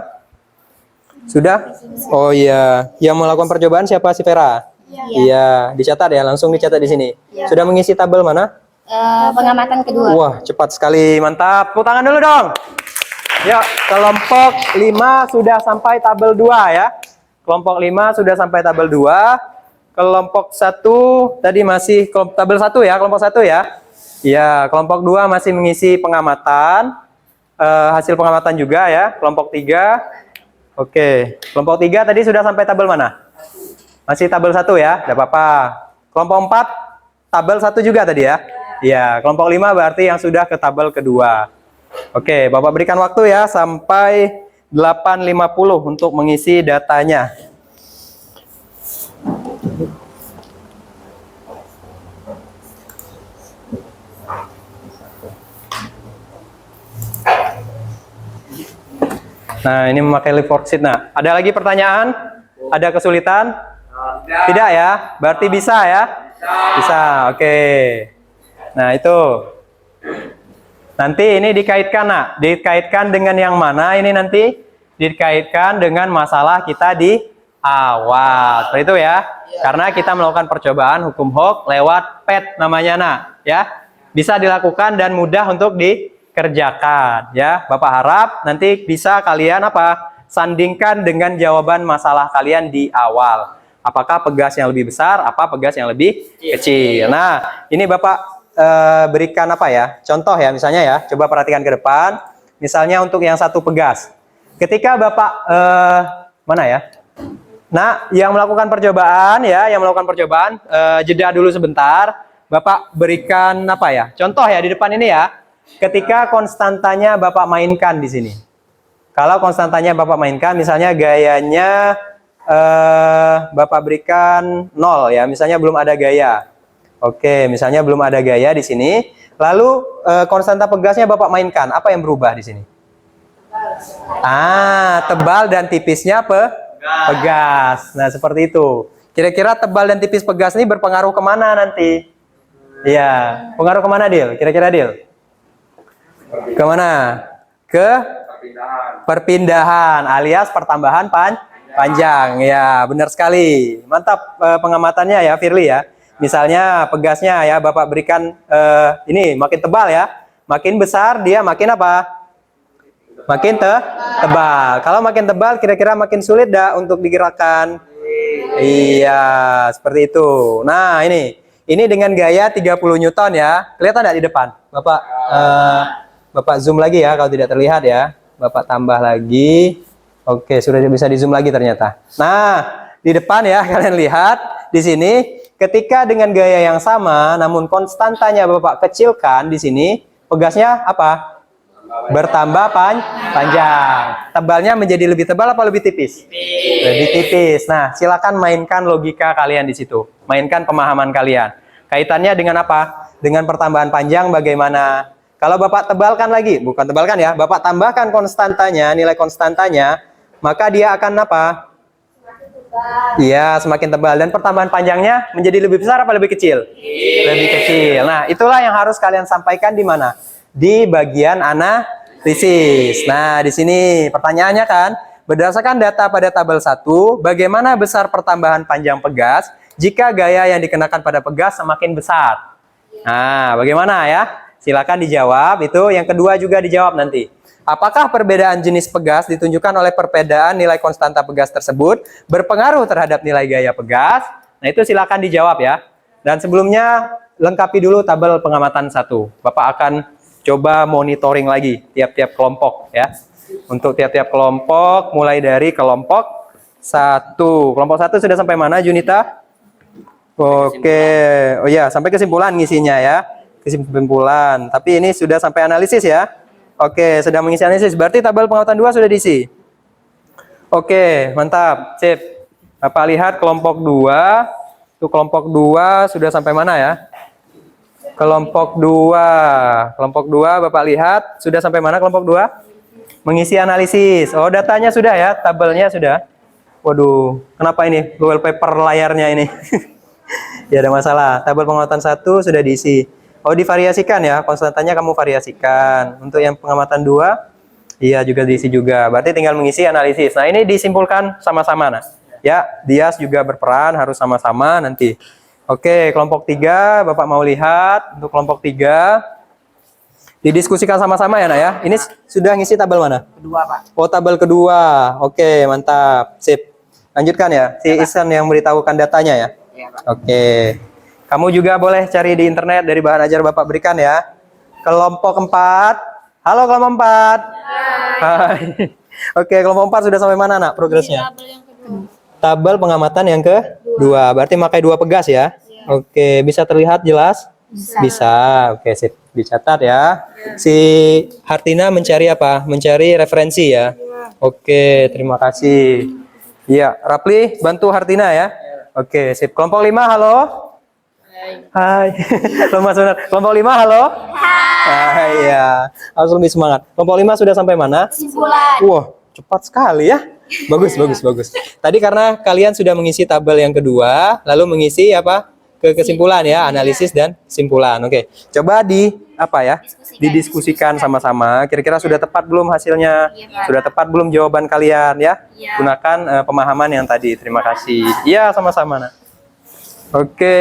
sudah? Oh iya, yang melakukan percobaan siapa? Si Vera? Iya, dicatat ya, langsung dicatat di sini. Sudah mengisi tabel mana? Pengamatan kedua. Wah, cepat sekali, mantap. Tepuk tangan dulu dong. Yuk, kelompok 5 sudah sampai tabel 2 ya. Kelompok 5 sudah sampai tabel 2. Kelompok 1 tadi masih tabel 1 ya, kelompok 1 ya. Iya, kelompok 2 masih mengisi pengamatan. Hasil pengamatan juga ya. Kelompok 3. Oke, kelompok 3 tadi sudah sampai tabel mana? Masih tabel 1 ya, tidak apa-apa. Kelompok 4 tabel 1 juga tadi ya. Iya, kelompok 5 berarti yang sudah ke tabel kedua. Oke, Bapak berikan waktu ya sampai 850 untuk mengisi datanya. Nah, ini memakai lift worksheet. Nah, ada lagi pertanyaan? Ada kesulitan? Tidak ya? Berarti bisa ya? Bisa, oke. Nah, itu. Nanti ini dikaitkan, nak. Dikaitkan dengan yang mana? Ini nanti dikaitkan dengan masalah kita di awal. Seperti itu ya? Karena kita melakukan percobaan hukum Hooke lewat PET namanya, nak. Ya? Bisa dilakukan dan mudah untuk dikerjakan. Ya, Bapak harap nanti bisa kalian sandingkan dengan jawaban masalah kalian di awal. Apakah pegas yang lebih besar, apa pegas yang lebih kecil. Nah, ini Bapak berikan contoh ya, misalnya ya, coba perhatikan ke depan. Misalnya untuk yang satu pegas. Ketika Bapak mana ya? Nah, yang melakukan percobaan ya, jeda dulu sebentar. Bapak berikan contoh ya di depan ini ya. Ketika konstantanya Bapak mainkan di sini. Kalau konstantanya Bapak mainkan, misalnya gayanya Bapak berikan 0 ya, misalnya belum ada gaya. Oke, misalnya belum ada gaya di sini. Lalu konstanta pegasnya Bapak mainkan, apa yang berubah di sini? Tebal dan tipisnya pegas. Nah, seperti itu. Kira-kira tebal dan tipis pegas ini berpengaruh kemana nanti? Iya, pengaruh kemana, Dil? Kira-kira, Dil? Kemana? Ke perpindahan alias pertambahan panjang. Ya, benar sekali. Mantap pengamatannya ya, Firly ya. Misalnya pegasnya ya, Bapak berikan ini makin tebal ya. Makin besar dia makin makin tebal. Kalau makin tebal kira-kira makin sulit untuk digerakkan. Iya, seperti itu. Nah, ini dengan gaya 30 Newton ya. Kelihatan enggak di depan? Bapak zoom lagi ya kalau tidak terlihat ya. Bapak tambah lagi. Oke, sudah bisa di zoom lagi ternyata. Nah, di depan ya kalian lihat di sini ketika dengan gaya yang sama namun konstantanya Bapak kecilkan di sini, pegasnya bertambah panjang. Tebalnya menjadi lebih tebal apa lebih tipis? Lebih tipis. Nah, silakan mainkan logika kalian di situ. Mainkan pemahaman kalian. Kaitannya dengan apa? Dengan pertambahan panjang bagaimana? Kalau Bapak tebalkan lagi, bukan tebalkan ya, Bapak tambahkan konstantanya, nilai konstantanya, maka dia akan Iya, semakin tebal. Dan pertambahan panjangnya menjadi lebih besar apa lebih kecil? Lebih kecil. Nah, itulah yang harus kalian sampaikan di mana? Di bagian analisis. Nah, di sini pertanyaannya kan, berdasarkan data pada tabel 1, bagaimana besar pertambahan panjang pegas jika gaya yang dikenakan pada pegas semakin besar? Nah, bagaimana ya? Silakan dijawab. Itu yang kedua juga dijawab nanti. Apakah perbedaan jenis pegas ditunjukkan oleh perbedaan nilai konstanta pegas tersebut berpengaruh terhadap nilai gaya pegas? Nah, itu silakan dijawab ya. Dan sebelumnya lengkapi dulu tabel pengamatan 1. Bapak akan coba monitoring lagi tiap-tiap kelompok ya. Untuk tiap-tiap kelompok mulai dari kelompok 1. Kelompok 1 sudah sampai mana, Junita? Oke. Oh ya, sampai kesimpulan ngisinya ya. Kesimpulan. Tapi ini sudah sampai analisis ya. Oke, sedang mengisi analisis. Berarti tabel pengamatan 2 sudah diisi. Oke, mantap. Sip. Bapak lihat kelompok 2. Itu kelompok 2 sudah sampai mana ya? Kelompok 2. Kelompok 2 Bapak lihat sudah sampai mana kelompok 2? Mengisi analisis. Oh, datanya sudah ya, tabelnya sudah. Waduh, kenapa ini wallpaper layarnya ini? Ya, ada masalah. Tabel pengamatan 1 sudah diisi. Oh, divariasikan ya, konstantanya kamu variasikan. Untuk yang pengamatan 2, iya juga diisi juga. Berarti tinggal mengisi analisis. Nah, ini disimpulkan sama-sama. Nah, ya, Dias juga berperan, harus sama-sama nanti. Oke, kelompok 3, Bapak mau lihat. Untuk kelompok 3, didiskusikan sama-sama ya, Nak ya. Ini sudah ngisi tabel mana? Kedua, Pak. Oh, tabel kedua. Oke, mantap. Sip. Lanjutkan ya, si Ihsan yang memberitahukan datanya ya. Iya, Pak. Oke. Kamu juga boleh cari di internet dari bahan ajar Bapak berikan ya. Kelompok 4. Halo kelompok 4. Hai. Oke, kelompok 4 sudah sampai mana, Nak, progresnya? Tabel pengamatan yang kedua. Berarti pakai 2 pegas ya? Oke, bisa terlihat jelas? Bisa. Oke, sip. Dicatat ya. Si Hartina mencari apa? Mencari referensi ya. Oke, terima kasih. Iya, Rapli, bantu Hartina ya. Oke, sip. Kelompok 5, halo. Hai. Lemas benar. Kelompok 5, halo. Hai, ya. Harus lebih semangat. Kelompok 5 sudah sampai mana? Kesimpulan. Wah, cepat sekali ya. Bagus, bagus, bagus. Tadi karena kalian sudah mengisi tabel yang kedua, lalu mengisi apa? Ke kesimpulan ya, analisis dan kesimpulan. Oke. Coba didiskusikan sama-sama. Kira-kira sudah tepat belum hasilnya? Sudah tepat belum jawaban kalian ya? Gunakan pemahaman yang tadi. Terima kasih. Iya, sama-sama, Nak. Oke,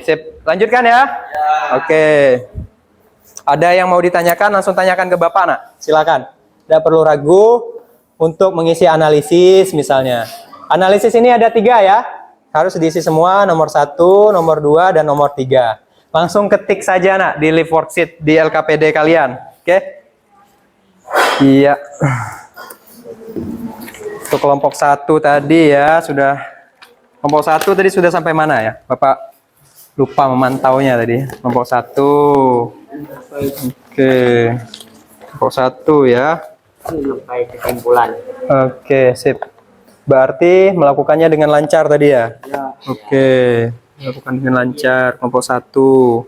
sip. Lanjutkan ya. Oke. Ada yang mau ditanyakan, langsung tanyakan ke Bapak, Nak. Silakan. Tidak perlu ragu untuk mengisi analisis misalnya. Analisis ini ada 3 ya. Harus diisi semua, nomor 1, nomor 2, dan nomor 3. Langsung ketik saja, Nak, di live worksheet di LKPD kalian. Oke? Iya. Untuk kelompok 1 tadi ya, sudah. Kelompok 1 tadi sudah sampai mana ya? Bapak lupa memantaunya tadi. Kelompok 1. Oke. Kelompok 1 ya. Sampai kesimpulan. Oke, sip. Berarti melakukannya dengan lancar tadi ya? Oke. Melakukan dengan lancar. Kelompok 1.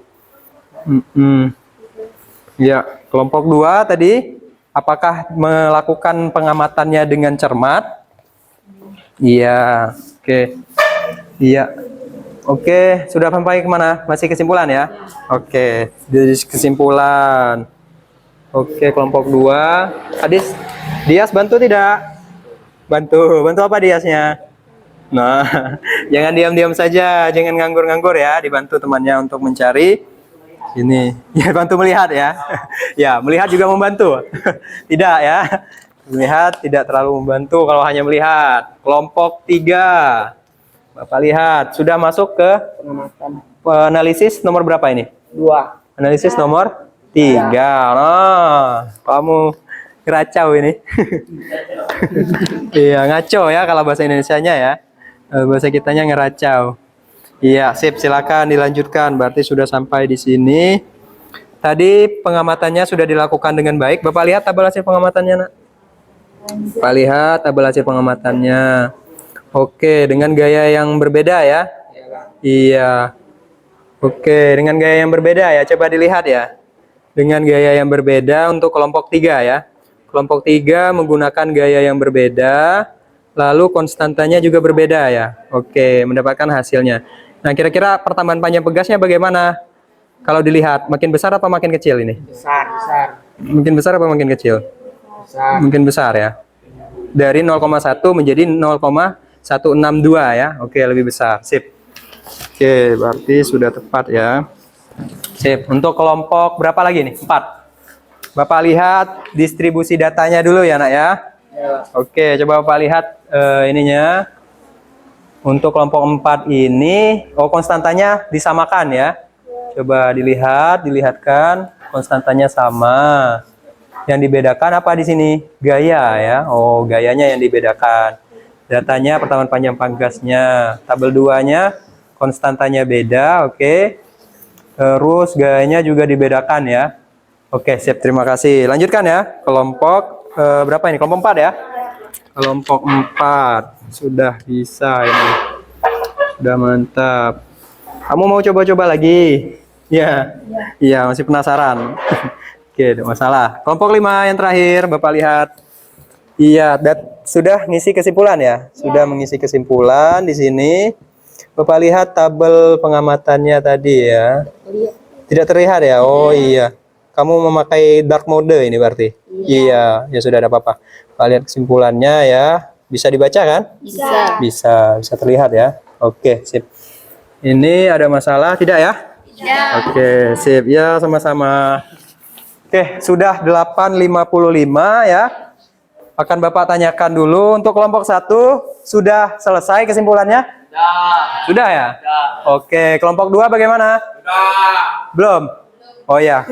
Ya, kelompok 2 tadi. Apakah melakukan pengamatannya dengan cermat? Iya. Oke. Iya. Oke, sudah sampai kemana? Masih kesimpulan ya? Oke, di kesimpulan. Oke, kelompok 2. Dias bantu tidak? Bantu apa Diasnya? Nah, jangan diam-diam saja, jangan nganggur-nganggur ya, dibantu temannya untuk mencari. Ini, ya bantu melihat ya. Ya, melihat juga membantu. Tidak ya. Melihat tidak terlalu membantu kalau hanya melihat. Kelompok 3. Bapak lihat, sudah masuk ke analisis nomor berapa ini? 2. Analisis nomor 3. Nah, kamu ngeracau ini. Iya, ngaco ya kalau bahasa Indonesianya ya. Bahasa kitanya ngeracau. Iya, sip, silakan dilanjutkan. Berarti sudah sampai di sini. Tadi pengamatannya sudah dilakukan dengan baik. Bapak lihat tabel hasil pengamatannya, Nak. Bapak lihat tabel hasil pengamatannya. Oke, dengan gaya yang berbeda ya. Iya. Oke, dengan gaya yang berbeda ya. Coba dilihat ya. Dengan gaya yang berbeda untuk kelompok 3 ya. Kelompok 3 menggunakan gaya yang berbeda, lalu konstantanya juga berbeda ya. Oke, mendapatkan hasilnya. Nah, kira-kira pertambahan panjang pegasnya bagaimana? Kalau dilihat, makin besar apa makin kecil ini? Besar. Makin besar apa makin kecil? Besar. Mungkin besar ya. Dari 0,1 menjadi 0,162 ya. Oke, lebih besar. Sip. Oke, berarti sudah tepat ya. Sip. Untuk kelompok berapa lagi nih? 4. Bapak lihat distribusi datanya dulu ya, Nak ya. Oke, coba Bapak lihat ininya. Untuk kelompok 4 ini, konstantanya disamakan ya. Coba dilihatkan konstantanya sama. Yang dibedakan apa di sini? Gaya ya. Oh, gayanya yang dibedakan. Datanya pertambahan panjang pangkasnya. Tabel 2-nya konstantanya beda, oke. Terus gayanya juga dibedakan ya. Oke, siap, terima kasih. Lanjutkan ya. Kelompok berapa ini? Kelompok 4 ya. Kelompok 4 sudah bisa ini. Sudah mantap. Kamu mau coba-coba lagi? Ya. Iya, masih penasaran. Oke, tidak masalah. Kelompok 5 yang terakhir, Bapak lihat. Iya, sudah ngisi kesimpulan ya? Sudah mengisi kesimpulan di sini. Bapak lihat tabel pengamatannya tadi ya. Tidak terlihat ya? Oh iya. Kamu memakai dark mode ini berarti? Iya, ya sudah ada apa-apa. Bapak lihat kesimpulannya ya. Bisa dibaca kan? Bisa terlihat ya. Oke, sip. Ini ada masalah tidak ya? Tidak. Oke, sip. Ya, sama-sama. Oke, sudah 8.55 ya. Akan Bapak tanyakan dulu untuk kelompok 1 sudah selesai kesimpulannya? Sudah ya? Oke, kelompok 2 bagaimana? Belum. Oh ya.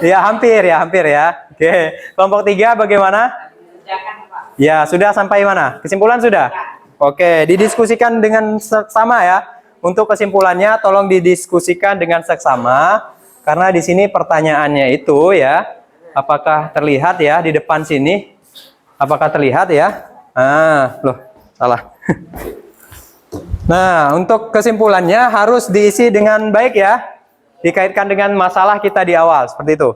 Ya, hampir ya. Oke, kelompok 3 bagaimana? Ya, sudah sampai mana? Kesimpulan sudah? Oke, didiskusikan dengan seksama ya. Untuk kesimpulannya tolong didiskusikan dengan seksama karena di sini pertanyaannya itu ya, apakah terlihat ya di depan sini? Apakah terlihat ya? Loh, salah. Nah, untuk kesimpulannya harus diisi dengan baik ya. Dikaitkan dengan masalah kita di awal, seperti itu.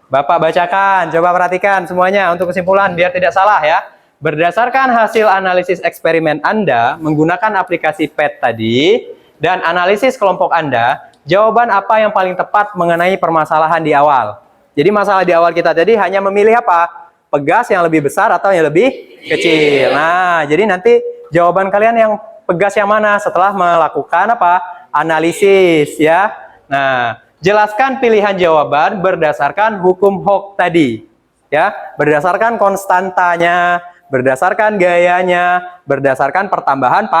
Bapak bacakan, coba perhatikan semuanya untuk kesimpulan biar tidak salah ya. Berdasarkan hasil analisis eksperimen Anda menggunakan aplikasi PET tadi dan analisis kelompok Anda, jawaban apa yang paling tepat mengenai permasalahan di awal? Jadi masalah di awal kita tadi hanya memilih apa? Pegas yang lebih besar atau yang lebih kecil. Nah, jadi nanti jawaban kalian yang pegas yang mana setelah melakukan apa? Analisis ya. Nah, jelaskan pilihan jawaban berdasarkan hukum Hooke tadi. Ya, berdasarkan konstantanya, berdasarkan gayanya, berdasarkan pertambahan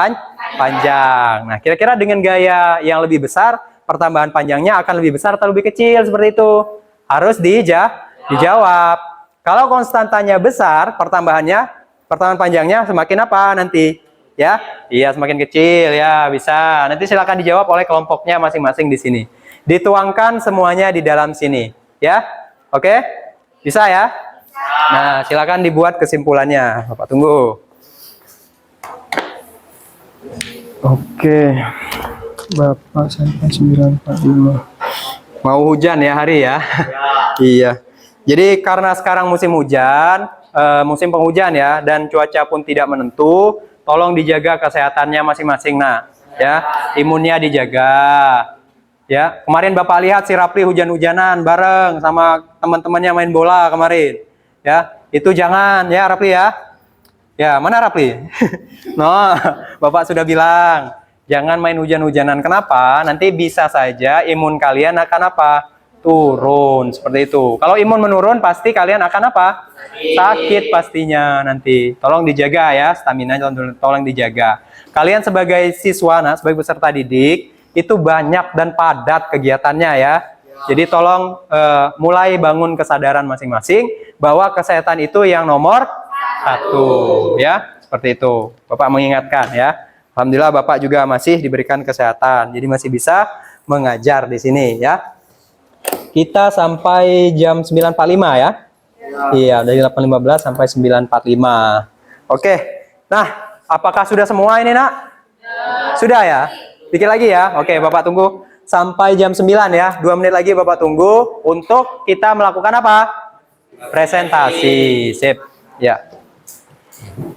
panjang. Nah, kira-kira dengan gaya yang lebih besar, pertambahan panjangnya akan lebih besar atau lebih kecil seperti itu. Harus dijawab. Kalau konstantanya besar, pertambahan panjangnya semakin apa nanti? Ya, iya semakin kecil ya, bisa. Nanti silakan dijawab oleh kelompoknya masing-masing di sini. Dituangkan semuanya di dalam sini, ya. Oke? Bisa ya? Nah, silakan dibuat kesimpulannya. Bapak tunggu. Oke. Bapak sampai 9.45. Mau hujan ya hari ya? Iya. Jadi karena sekarang musim hujan, musim penghujan ya, dan cuaca pun tidak menentu, tolong dijaga kesehatannya masing-masing. Nah, ya, imunnya dijaga. Ya, kemarin Bapak lihat si Rapli hujan-hujanan bareng sama teman-temannya main bola kemarin. Ya, itu jangan ya Rapli ya. Ya, mana Rapli? No, Bapak sudah bilang, jangan main hujan-hujanan. Kenapa? Nanti bisa saja imun kalian akan apa? Turun, seperti itu. Kalau imun menurun, pasti kalian akan apa? Sakit pastinya nanti. Tolong dijaga ya, stamina tolong dijaga. Kalian sebagai siswa, nah, sebagai peserta didik, itu banyak dan padat kegiatannya ya. Jadi tolong mulai bangun kesadaran masing-masing bahwa kesehatan itu yang nomor 1 ya. Seperti itu. Bapak mengingatkan ya. Alhamdulillah Bapak juga masih diberikan kesehatan. Jadi masih bisa mengajar di sini ya. Kita sampai jam 9.45 ya. Iya, dari 8.15 sampai 9.45. Oke. Nah, apakah sudah semua ini, Nak? Sudah ya? Dikit lagi ya. Oke, Bapak tunggu sampai jam 9 ya. 2 menit lagi Bapak tunggu untuk kita melakukan apa? Presentasi. Sip. Ya.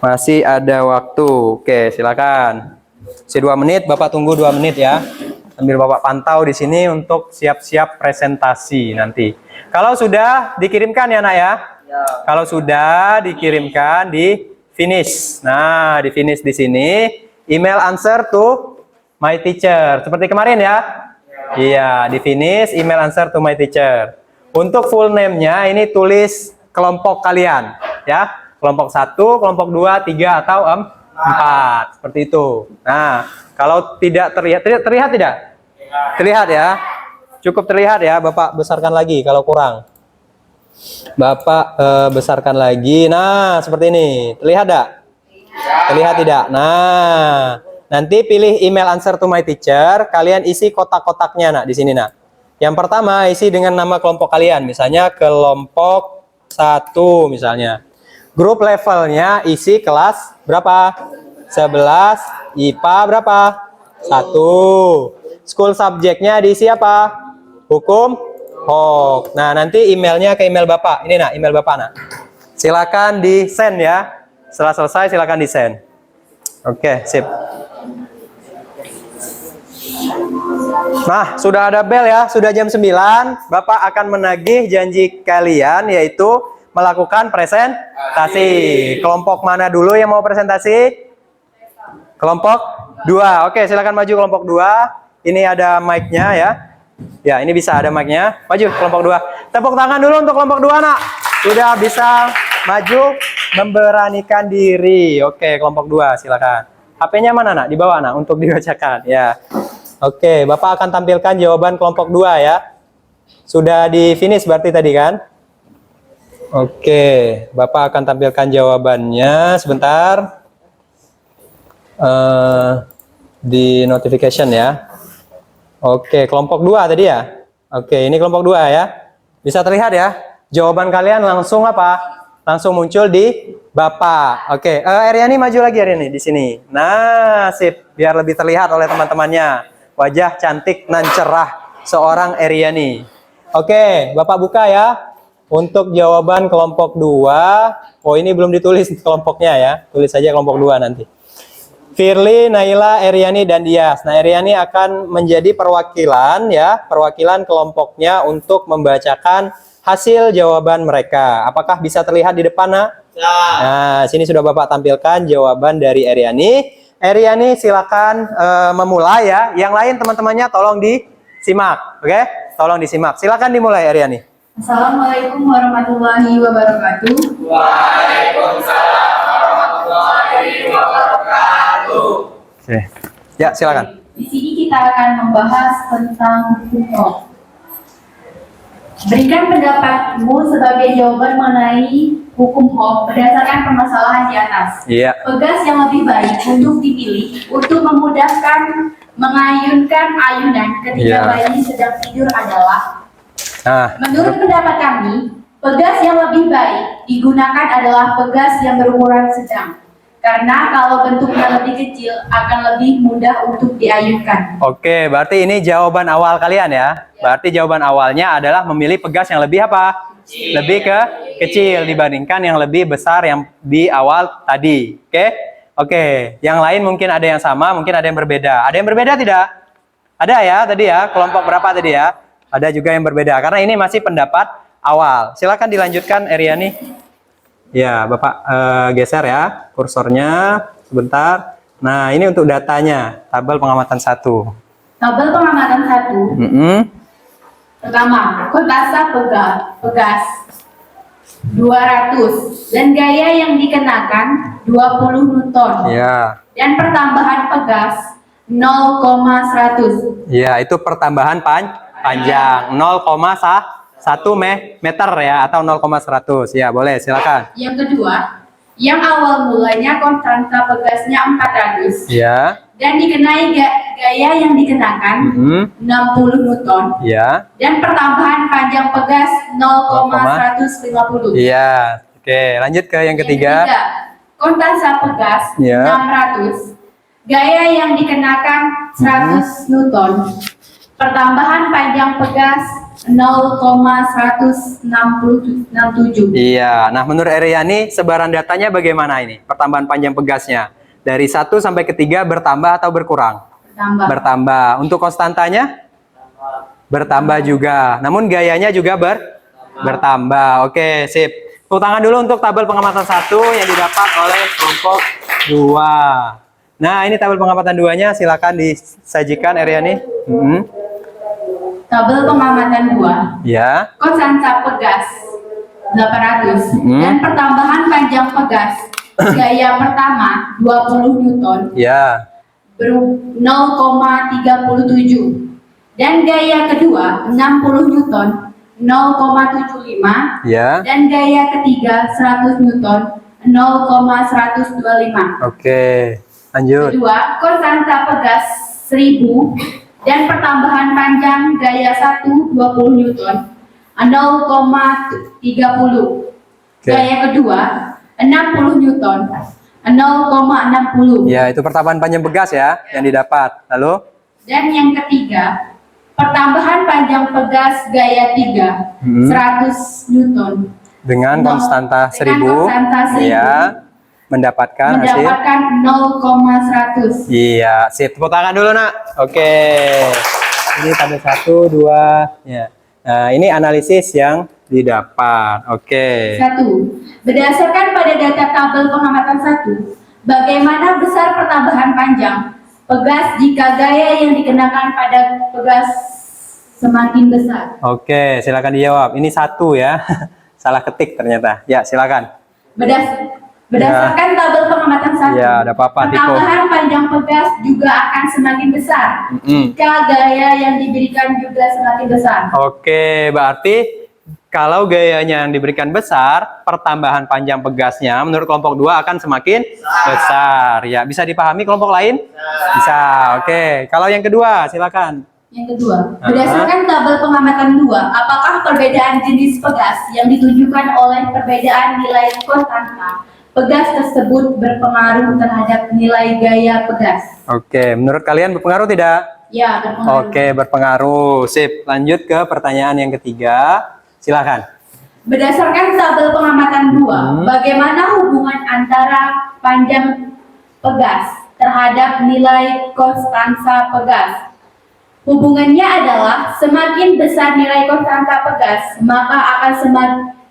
Masih ada waktu. Oke, silakan. Si 2 menit, Bapak tunggu 2 menit ya. Sambil Bapak pantau di sini untuk siap-siap presentasi nanti. Kalau sudah dikirimkan ya, Nak ya? Kalau sudah dikirimkan di finish. Nah, di finish di sini email answer to my teacher. Seperti kemarin ya? Iya, di finish email answer to my teacher. Untuk full name-nya ini tulis kelompok kalian ya. Kelompok 1, kelompok 2, 3 atau 4. Seperti itu. Nah, kalau tidak terlihat tidak? Terlihat ya. Cukup terlihat ya, Bapak besarkan lagi kalau kurang. Bapak besarkan lagi. Nah, seperti ini. Terlihat tidak? Terlihat tidak? Nah, nanti pilih email answer to my teacher, kalian isi kotak-kotaknya Nak di sini Nak. Yang pertama isi dengan nama kelompok kalian, misalnya kelompok 1 misalnya. Grup levelnya isi kelas berapa? 11, IPA berapa? 1. School subjeknya diisi apa? Hukum Hooke. Nah, nanti emailnya ke email Bapak. Ini Nak, email Bapak Nak. Silakan di send ya. Setelah selesai silakan di send. Oke, sip. Nah, sudah ada bel ya, sudah jam 9, Bapak akan menagih janji kalian yaitu melakukan presentasi. Kelompok mana dulu yang mau presentasi? Kelompok 2. Oke, silakan maju kelompok 2. Ini ada mic-nya ya. Ya, ini bisa ada mic-nya. Maju kelompok 2. Tepuk tangan dulu untuk kelompok 2, Nak. Sudah bisa maju memberanikan diri. Oke, kelompok 2 silakan. HP-nya mana, Nak? Di bawah, Nak, untuk dibacakan. Ya. Oke, Bapak akan tampilkan jawaban kelompok 2 ya. Sudah di finish berarti tadi kan? Oke, Bapak akan tampilkan jawabannya sebentar. Di notification ya. Oke, kelompok 2 tadi ya. Oke, ini kelompok 2 ya. Bisa terlihat ya. Jawaban kalian langsung apa? Langsung muncul di Bapak. Oke, Eryani maju lagi Eryani di sini. Nah, sip, biar lebih terlihat oleh teman-temannya. Wajah cantik nan cerah seorang Eryani. Oke, Bapak buka ya. Untuk jawaban kelompok 2. Oh, ini belum ditulis kelompoknya ya. Tulis saja kelompok 2 nanti. Firly, Naila, Eryani, dan Dias. Nah, Eryani akan menjadi perwakilan ya, perwakilan kelompoknya untuk membacakan hasil jawaban mereka. Apakah bisa terlihat di depan, Nak? Ya. Nah, sini sudah Bapak tampilkan jawaban dari Eryani. Eryani silakan memulai ya. Yang lain teman-temannya tolong disimak, oke? Tolong disimak. Silakan dimulai Eryani. Assalamualaikum warahmatullahi wabarakatuh. Waalaikumsalam warahmatullahi wabarakatuh. Oke. Ya, silakan. Di sini kita akan membahas tentang hukum. Berikan pendapatmu sebagai jawaban mengenai hukum HOP berdasarkan permasalahan di atas. Iya. Pegas yang lebih baik untuk dipilih untuk memudahkan mengayunkan ayunan ketika Iya. bayi sedang tidur adalah, Nah, menurut pendapat kami, pegas yang lebih baik digunakan adalah pegas yang berukuran sedang. Karena kalau bentuknya lebih kecil akan lebih mudah untuk diayunkan. oke, berarti ini jawaban awal kalian ya. Berarti jawaban awalnya adalah memilih pegas yang lebih apa? Lebih ke kecil dibandingkan yang lebih besar yang di awal tadi. Oke? Oke, yang lain mungkin ada yang sama, mungkin ada yang berbeda. Ada yang berbeda tidak? Ada ya tadi ya, kelompok berapa tadi ya? Ada juga yang berbeda karena ini masih pendapat awal. Silakan dilanjutkan Eryani. Ya, Bapak geser ya kursornya sebentar. Nah, ini untuk datanya, tabel pengamatan 1. Tabel pengamatan 1. Pertama, kotasa pegas 200 dan gaya yang dikenakan 20 Newton. Ya. Dan pertambahan pegas 0,100. Ya, itu pertambahan panjang 0,1 meter ya atau 0,100. Ya, boleh silakan. Yang kedua, yang awal mulanya konstanta pegasnya 400 Ya. dan dikenai gaya yang dikenakan 60 Newton. Ya. Dan pertambahan panjang pegas 0,150. Iya. Oke, lanjut ke yang ketiga. Konstansa pegas Ya. 600. Gaya yang dikenakan 100 Newton. Pertambahan panjang pegas 0,167. Iya. Nah, menurut Eryani sebaran datanya bagaimana ini? Pertambahan panjang pegasnya dari 1 sampai ke 3 bertambah atau berkurang? Bertambah. Bertambah. Untuk konstantanya? Bertambah juga. Namun gayanya juga bertambah. Oke, sip. Tepuk tangan dulu untuk tabel pengamatan 1 yang didapat oleh kelompok 2. Nah, ini tabel pengamatan 2-nya. Silakan disajikan Eryani. Tabel pengamatan 2. Ya. Konstansa pegas 800 dan pertambahan panjang pegas gaya pertama 20 Newton Ya. 0,37 dan gaya kedua 60 Newton 0,75 Ya. dan gaya ketiga 100 Newton 0,125. Oke. Lanjut. Kedua, konstanta pegas 1000 dan pertambahan panjang gaya 1 20 Newton 0,30. Oke. Gaya kedua 60 Newton 0,60. Ya, itu pertambahan panjang pegas ya yang didapat. Lalu? Dan yang ketiga, pertambahan panjang pegas gaya 3 100 Newton Dengan konstanta 1000. konstanta 1000. Ya. Mendapatkan hasil. Mendapatkan 0,100. Iya, sip. Tepuk tangan dulu, Nak. Oke. Ini tabel 1, 2. Ya. Nah, ini analisis yang didapat. Oke. 1. Berdasarkan pada data tabel pengamatan 1, bagaimana besar pertambahan panjang pegas jika gaya yang dikenakan pada pegas semakin besar? Oke, silakan dijawab. Ini 1 ya. Salah ketik ternyata. Ya, silakan. Berdasarkan tabel pengamatan 1, Ya, ada apa-apa, Tiko. pertambahan panjang pegas juga akan semakin besar jika gaya yang diberikan juga semakin besar. Oke, berarti kalau gayanya yang diberikan besar, pertambahan panjang pegasnya menurut kelompok 2 akan semakin besar. Ya, bisa dipahami kelompok lain? Bisa. Oke, kalau yang kedua silakan. Yang kedua, berdasarkan tabel pengamatan 2, apakah perbedaan jenis pegas yang ditunjukkan oleh perbedaan nilai konstanta pegas tersebut berpengaruh terhadap nilai gaya pegas. Oke, menurut kalian berpengaruh tidak? Ya, berpengaruh. Oke, berpengaruh. Sip, lanjut ke pertanyaan yang ketiga. Silakan. Berdasarkan tabel pengamatan 2, bagaimana hubungan antara panjang pegas terhadap nilai konstansa pegas? Hubungannya adalah semakin besar nilai konstansa pegas, maka akan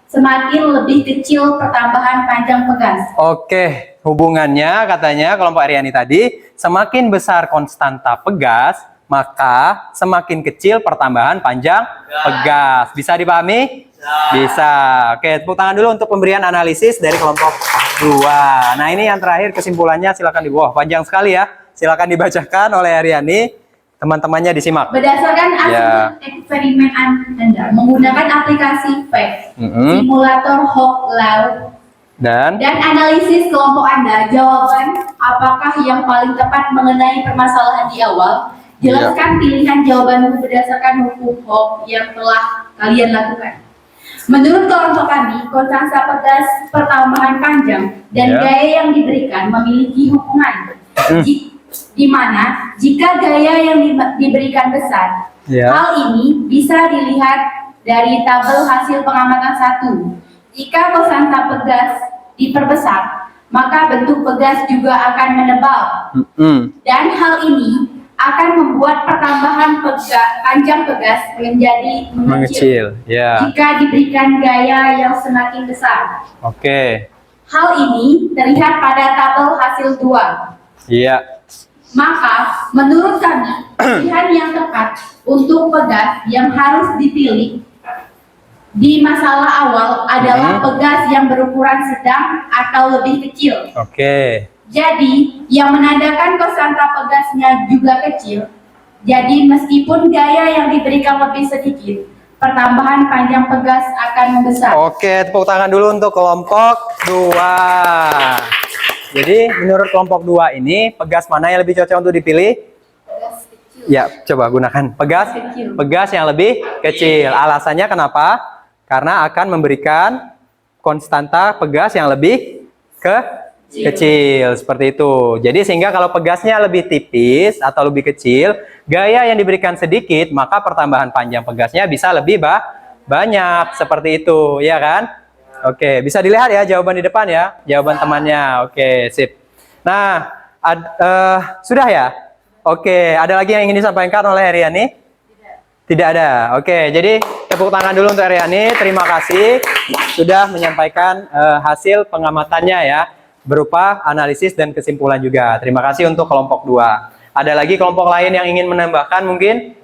semakin lebih kecil pertambahan panjang pegas. Oke, hubungannya katanya kelompok Aryani tadi, semakin besar konstanta pegas, maka semakin kecil pertambahan panjang pegas. Bisa dipahami? Bisa. Oke, tepuk tangan dulu untuk pemberian analisis dari kelompok 2. Nah, ini yang terakhir kesimpulannya, silakan di bawah. Panjang sekali ya. Silakan dibacakan oleh Aryani. Teman-temannya disimak. Berdasarkan hasil eksperimen Anda menggunakan aplikasi FACT, simulator Hawk dan analisis kelompok Anda, jawaban apakah yang paling tepat mengenai permasalahan di awal? Jelaskan pilihan jawabanmu berdasarkan hukum Hawk yang telah kalian lakukan. Menurut kelompok kami, konstansa pegas, pertambahan panjang, dan gaya yang diberikan memiliki hubungan. Di mana jika gaya yang diberikan besar, hal ini bisa dilihat dari tabel hasil pengamatan 1. Jika konstanta pegas diperbesar, maka bentuk pegas juga akan menebal. Dan hal ini akan membuat pertambahan panjang pegas menjadi mengecil. Jika diberikan gaya yang semakin besar. Oke. Hal ini terlihat pada tabel hasil 2. Iya. Maka, menurut kami, pilihan yang tepat untuk pegas yang harus dipilih di masalah awal adalah pegas yang berukuran sedang atau lebih kecil. Oke. Jadi, yang menandakan konstanta pegasnya juga kecil. Jadi, meskipun gaya yang diberikan lebih sedikit, pertambahan panjang pegas akan membesar. Oke, tepuk tangan dulu untuk kelompok 2. Jadi menurut kelompok 2 ini, pegas mana yang lebih cocok untuk dipilih? Pegas kecil. Ya, coba gunakan pegas yang lebih kecil. Alasannya kenapa? Karena akan memberikan konstanta pegas yang lebih kecil seperti itu. Jadi sehingga kalau pegasnya lebih tipis atau lebih kecil, gaya yang diberikan sedikit, maka pertambahan panjang pegasnya bisa lebih banyak seperti itu, ya kan? Oke, bisa dilihat ya jawaban di depan ya, jawaban temannya. Oke, sip. Nah, sudah ya? Oke, ada lagi yang ingin disampaikan oleh Aryani? Tidak ada. Oke, jadi tepuk tangan dulu untuk Aryani. Terima kasih sudah menyampaikan hasil pengamatannya ya, berupa analisis dan kesimpulan juga. Terima kasih untuk kelompok 2. Ada lagi kelompok lain yang ingin menambahkan mungkin?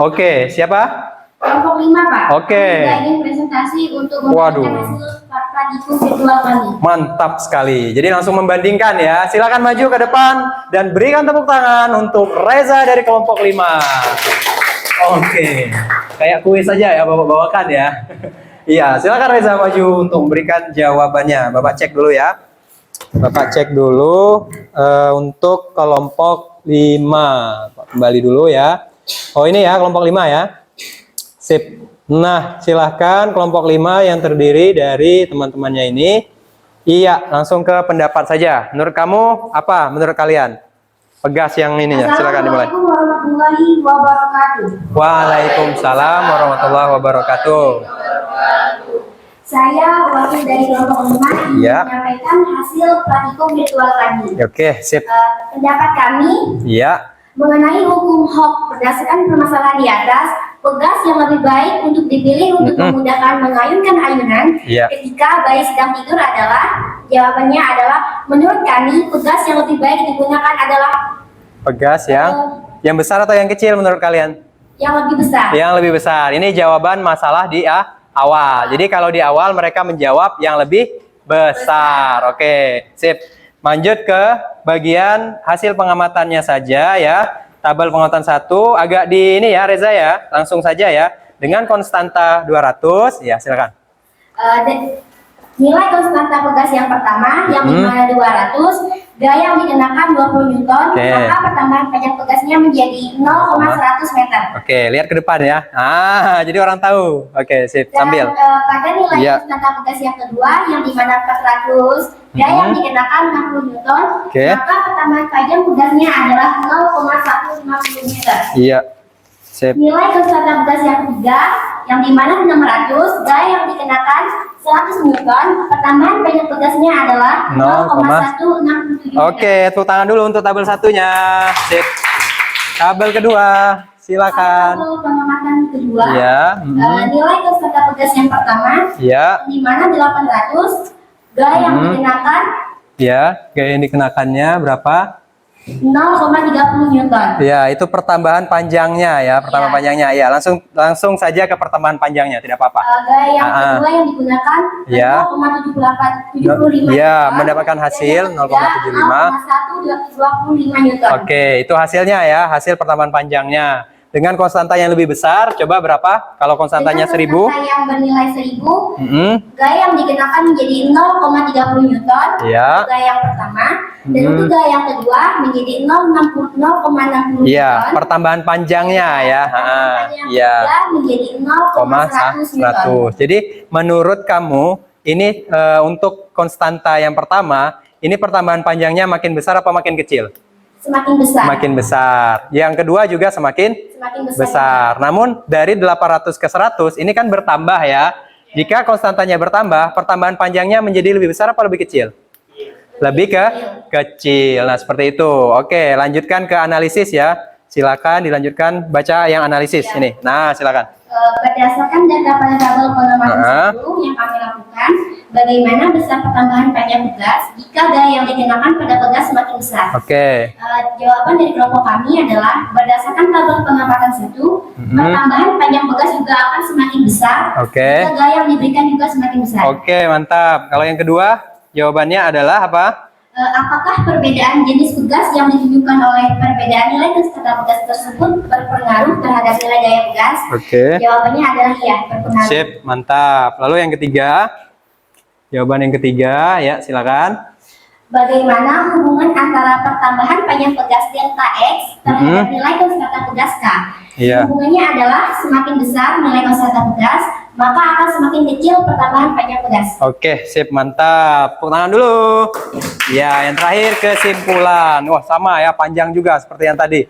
Oke, siapa? Kelompok 5, Pak. Oke. Kami juga ingin presentasi untuk membandingkan hasil praktikum virtual kami. Mantap sekali. Jadi langsung membandingkan ya. Silakan maju ke depan dan berikan tepuk tangan untuk Reza dari kelompok 5. Oke. Kayak kuis saja ya, Bapak bawakan ya. Iya, silakan Reza maju untuk memberikan jawabannya. Bapak cek dulu ya. Bapak cek dulu untuk kelompok 5. Kembali dulu ya. Oh, ini ya kelompok 5 ya. Sip. Nah, silahkan kelompok 5 yang terdiri dari teman-temannya ini. Iya, langsung ke pendapat saja. Menurut kamu apa? Menurut kalian? Pegas yang ininya, silakan dimulai. Assalamualaikum warahmatullahi wabarakatuh. Waalaikumsalam warahmatullahi wabarakatuh. Saya wakil dari kelompok 5 Ya. menyampaikan hasil praktikum virtual kami. Oke, sip. Pendapat kami Iya. mengenai hukum Hawk berdasarkan permasalahan di atas, pegas yang lebih baik untuk dipilih untuk memudahkan mengayunkan ayunan ketika bayi sedang tidur adalah, jawabannya adalah, menurut kami pegas yang lebih baik digunakan adalah Pegas yang besar atau yang kecil menurut kalian? yang lebih besar. Yang lebih besar. Ini jawaban masalah di awal. Jadi kalau di awal mereka menjawab yang lebih besar. Oke, sip. Lanjut ke bagian hasil pengamatannya saja ya. Tabel pengamatan 1 agak di ini ya Reza ya. Langsung saja ya. Dengan konstanta 200 ya silakan. Nilai konstanta pegas yang pertama yang dimana 200, gaya yang dikenakan 20 Newton, Oke. maka pertambahan panjang pegasnya menjadi 0,100 meter. Oke, lihat ke depan ya. Jadi orang tahu. Oke, sip. Dan Sambil. pada nilai Iya. konstanta pegas yang kedua yang dimana 400, gaya yang dikenakan 60 Newton, Oke. maka pertambahan panjang pegasnya adalah 0,150 meter. Iya. Sip. Nilai konstanta pegas yang ketiga yang dimana 600, gaya yang dikenakan 100 Newton, pertambahan panjang pegasnya adalah 0,167 meter. Oke, tepuk tangan dulu untuk tabel satunya. Sip. Tabel kedua, silakan. Tabel pengamatan kedua, Iya. nilai konstanta pegas yang pertama Iya. di mana 800, gaya yang dikenakan Iya. Gaya yang dikenakannya berapa? 0,30 Newton. Ya, itu pertambahan panjangnya ya, pertambahan Ya. panjangnya. Ya, langsung saja ke pertambahan panjangnya, tidak apa-apa. Gaya yang kedua yang digunakan Ya. 0,75 Ya, Newton. mendapatkan hasil Dan yang ketiga, 0,75. 0,125 Newton. Oke, itu hasilnya ya, hasil pertambahan panjangnya. Dengan konstanta yang lebih besar, coba berapa? Kalau konstantanya Dengan 1000. konstanta yang bernilai 1000, Mm-mm. gaya yang dikenakan menjadi 0,30 Newton. Ya. Itu gaya yang pertama. Dan untuk gaya yang kedua menjadi 0,60 Iya, Newton. pertambahan panjangnya ya. Pertambahan yang Iya. ketiga menjadi 0,100 Newton. 100. Jadi menurut kamu ini untuk konstanta yang pertama, ini pertambahan panjangnya makin besar apa makin kecil? Semakin besar. Makin besar. Yang kedua juga semakin Semakin besar. Namun dari 800 ke 100 ini kan bertambah ya. Jika konstantanya bertambah, pertambahan panjangnya menjadi lebih besar apa lebih kecil? Lebih kecil. Nah, seperti itu. Oke, lanjutkan ke analisis ya. Silakan dilanjutkan baca yang analisis ini. Nah, silakan. Berdasarkan data pada tabel pengamatan 1 yang kami lakukan, bagaimana besar pertambahan panjang pegas jika gaya yang dikenakan pada pegas semakin besar. Oke. Jawaban dari kelompok kami adalah berdasarkan tabel pengamatan 1, pertambahan panjang pegas juga akan semakin besar Oke. jika gaya yang diberikan juga semakin besar. Oke, mantap. Kalau yang kedua, jawabannya adalah apa? Apakah perbedaan jenis pegas yang ditunjukkan oleh perbedaan nilai konstanta pegas tersebut berpengaruh terhadap nilai gaya pegas? Oke. Jawabannya adalah iya, berpengaruh. Sip, mantap. Lalu yang ketiga, jawaban yang ketiga, ya silakan. Bagaimana hubungan antara pertambahan panjang pegas delta X terhadap nilai konstanta pegas K? Iya. Hubungannya adalah semakin besar nilai konstanta pegas, maka akan semakin kecil pertambahan panjang pegas. Oke, sip, mantap. Tepuk tangan dulu. Ya, yang terakhir kesimpulan. Wah, sama ya, panjang juga seperti yang tadi.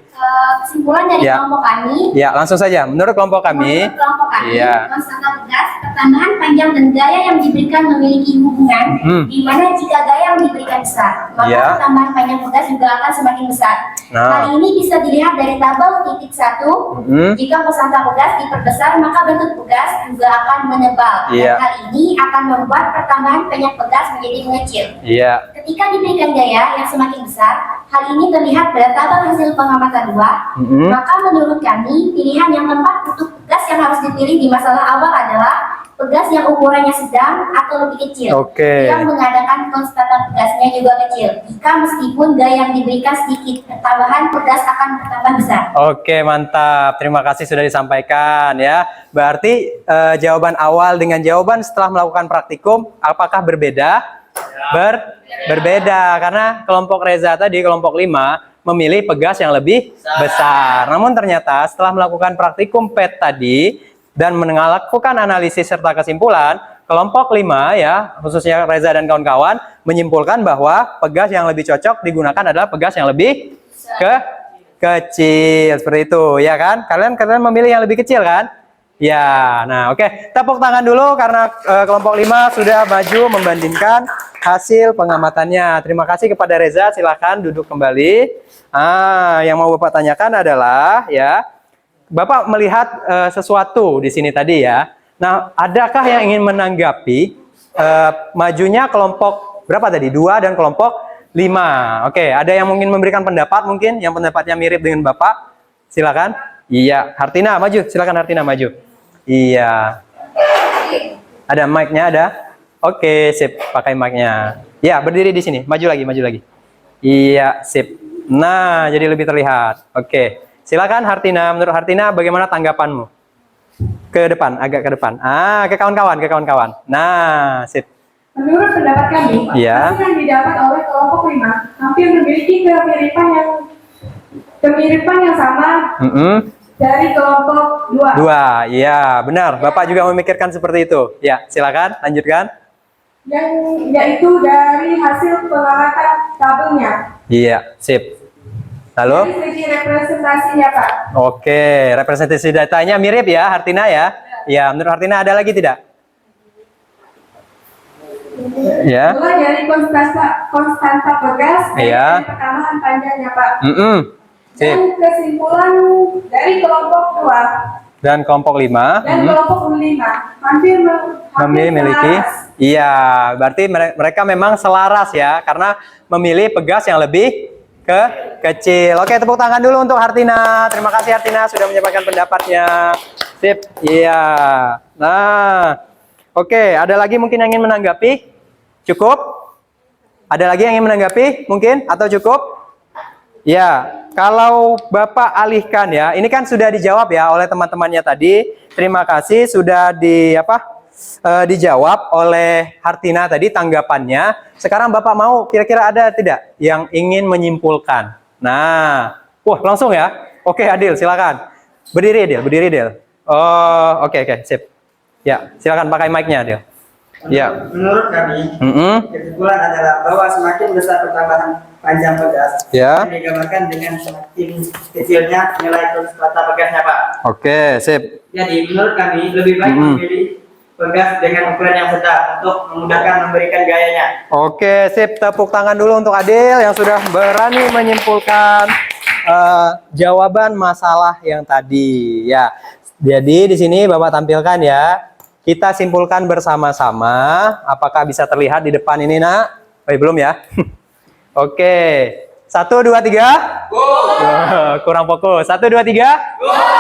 Kesimpulan dari Ya. kelompok kami, Ya, langsung saja. Menurut kelompok kami, menurut kelompok kami, Iya. konstanta pegas, pertambahan panjang dan gaya yang diberikan memiliki hubungan, di mana jika gaya yang diberikan besar, maka Iya. pertambahan panjang pegas juga akan semakin besar. Nah. Hal ini bisa dilihat dari tabel titik 1. Jika konstanta pegas diperbesar, maka bentuk pegas juga akan menebal. Iya. Dan hal ini akan membuat pertambahan panjang pegas menjadi mengecil. iya. Ketika diberikan gaya yang semakin besar, hal ini terlihat pada tabel hasil pengamatan 2. Maka menurut kami, pilihan yang tepat untuk pegas yang harus dipilih di masalah awal adalah pegas yang ukurannya sedang atau lebih kecil. Oke. Yang mengadakan konstanta pegasnya juga kecil. Jika meskipun gaya yang diberikan sedikit, tambahan pegas akan bertambah besar. Oke, mantap. Terima kasih sudah disampaikan ya. Berarti jawaban awal dengan jawaban setelah melakukan praktikum apakah berbeda? Berbeda karena kelompok Reza tadi, kelompok 5 memilih pegas yang lebih besar. Namun ternyata setelah melakukan praktikum PET tadi dan melakukan analisis serta kesimpulan, kelompok 5 ya, khususnya Reza dan kawan-kawan menyimpulkan bahwa pegas yang lebih cocok digunakan adalah pegas yang lebih kecil seperti itu, ya kan? Kalian memilih yang lebih kecil kan? Ya, nah oke. Tepuk tangan dulu karena kelompok 5 sudah maju membandingkan hasil pengamatannya. Terima kasih kepada Reza, silakan duduk kembali. Yang mau Bapak tanyakan adalah ya, Bapak melihat sesuatu di sini tadi ya. Nah, adakah yang ingin menanggapi majunya kelompok berapa tadi? 2 dan kelompok 5. Oke, ada yang mungkin memberikan pendapat mungkin yang pendapatnya mirip dengan Bapak? Silakan. Iya, Hartina maju. Silakan Hartina maju. Iya. Ada mic-nya ada? Oke, sip. Pakai mic-nya. Ya, berdiri di sini. Maju lagi, maju lagi. Iya, sip. Nah, jadi lebih terlihat. Oke. Silakan Hartina. Menurut Hartina bagaimana tanggapanmu? Ke depan, agak ke depan. Ke kawan-kawan, ke kawan-kawan. Nah, sip. Menurut pendapat kami, Iya. hasil yang didapat oleh kelompok 5 hampir memiliki kemiripan yang sama dari kelompok 2. Dua, iya benar. Bapak juga memikirkan seperti itu. Ya, silakan lanjutkan. Yaitu dari hasil pengamatan tabelnya. Iya, sip. Dari Lalu, segi representasinya, Pak. oke, representasi datanya mirip ya, Hartina ya. Ya, menurut Hartina ada lagi tidak? Ya. Mulai dari konstanta pegas dan Iya. dari pertambahan panjangnya, Pak. Sip. Dan kesimpulan dari kelompok 2 Dan kelompok 5 dan kelompok 5 hampir memiliki, selaras. iya, berarti mereka memang selaras ya, karena memilih pegas yang lebih kecil. Oke, tepuk tangan dulu untuk Hartina. Terima kasih Hartina sudah menyampaikan pendapatnya. Sip, iya. Nah, oke, ada lagi mungkin yang ingin menanggapi? Cukup? Ada lagi yang ingin menanggapi mungkin atau cukup? Ya, kalau Bapak alihkan ya, ini kan sudah dijawab ya oleh teman-temannya tadi. Terima kasih sudah dijawab oleh Hartina tadi tanggapannya. Sekarang Bapak mau kira-kira ada tidak yang ingin menyimpulkan? Nah, wah langsung ya. Oke, Adil silakan. Berdiri Adil. Oh, oke, sip. Ya, silakan pakai mic-nya Adil. Ya. Menurut kami, kesimpulan adalah bahwa semakin besar pertambahan panjang pegas, Ya. yang digambarkan dengan semakin kecilnya nilai konstanta pegasnya, Pak. Oke, sip. Jadi, menurut kami lebih baik memilih pegas dengan ukuran yang sedang untuk memudahkan memberikan gayanya. Oke, sip. Tepuk tangan dulu untuk Adil yang sudah berani menyimpulkan jawaban masalah yang tadi. Ya, jadi di sini Bapak tampilkan ya. Kita simpulkan bersama-sama. Apakah bisa terlihat di depan ini, Nak? Oh, belum ya? Oke. 1, 2, 3. Kurang fokus. 1, 2, 3.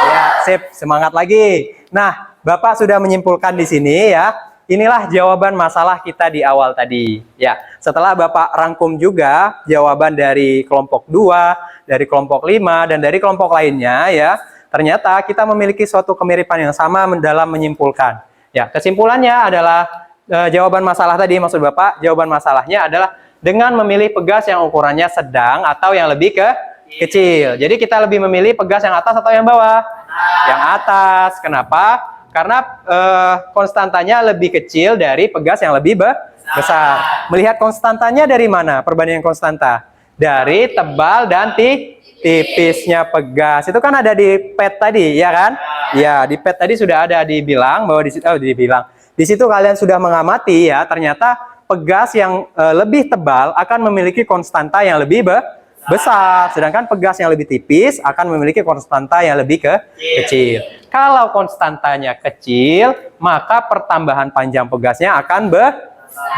Ya, sip. Semangat lagi. Nah, Bapak sudah menyimpulkan di sini ya. Inilah jawaban masalah kita di awal tadi. Ya, setelah Bapak rangkum juga jawaban dari kelompok 2, dari kelompok 5, dan dari kelompok lainnya ya. Ternyata kita memiliki suatu kemiripan yang sama dalam menyimpulkan. Ya, kesimpulannya adalah jawaban masalah tadi, maksud Bapak, jawaban masalahnya adalah dengan memilih pegas yang ukurannya sedang atau yang lebih kecil. Jadi kita lebih memilih pegas yang atas atau yang bawah? Yang atas. Kenapa? Karena konstantanya lebih kecil dari pegas yang lebih besar. Melihat konstantanya dari mana? Perbandingan konstanta dari tebal dan tipisnya pegas. Itu kan ada di pet tadi, ya kan? Ya, di pet tadi sudah ada dibilang bahwa di situ di situ kalian sudah mengamati ya, ternyata pegas yang lebih tebal akan memiliki konstanta yang lebih besar, sedangkan pegas yang lebih tipis akan memiliki konstanta yang lebih kecil. Kalau konstantanya kecil, maka pertambahan panjang pegasnya akan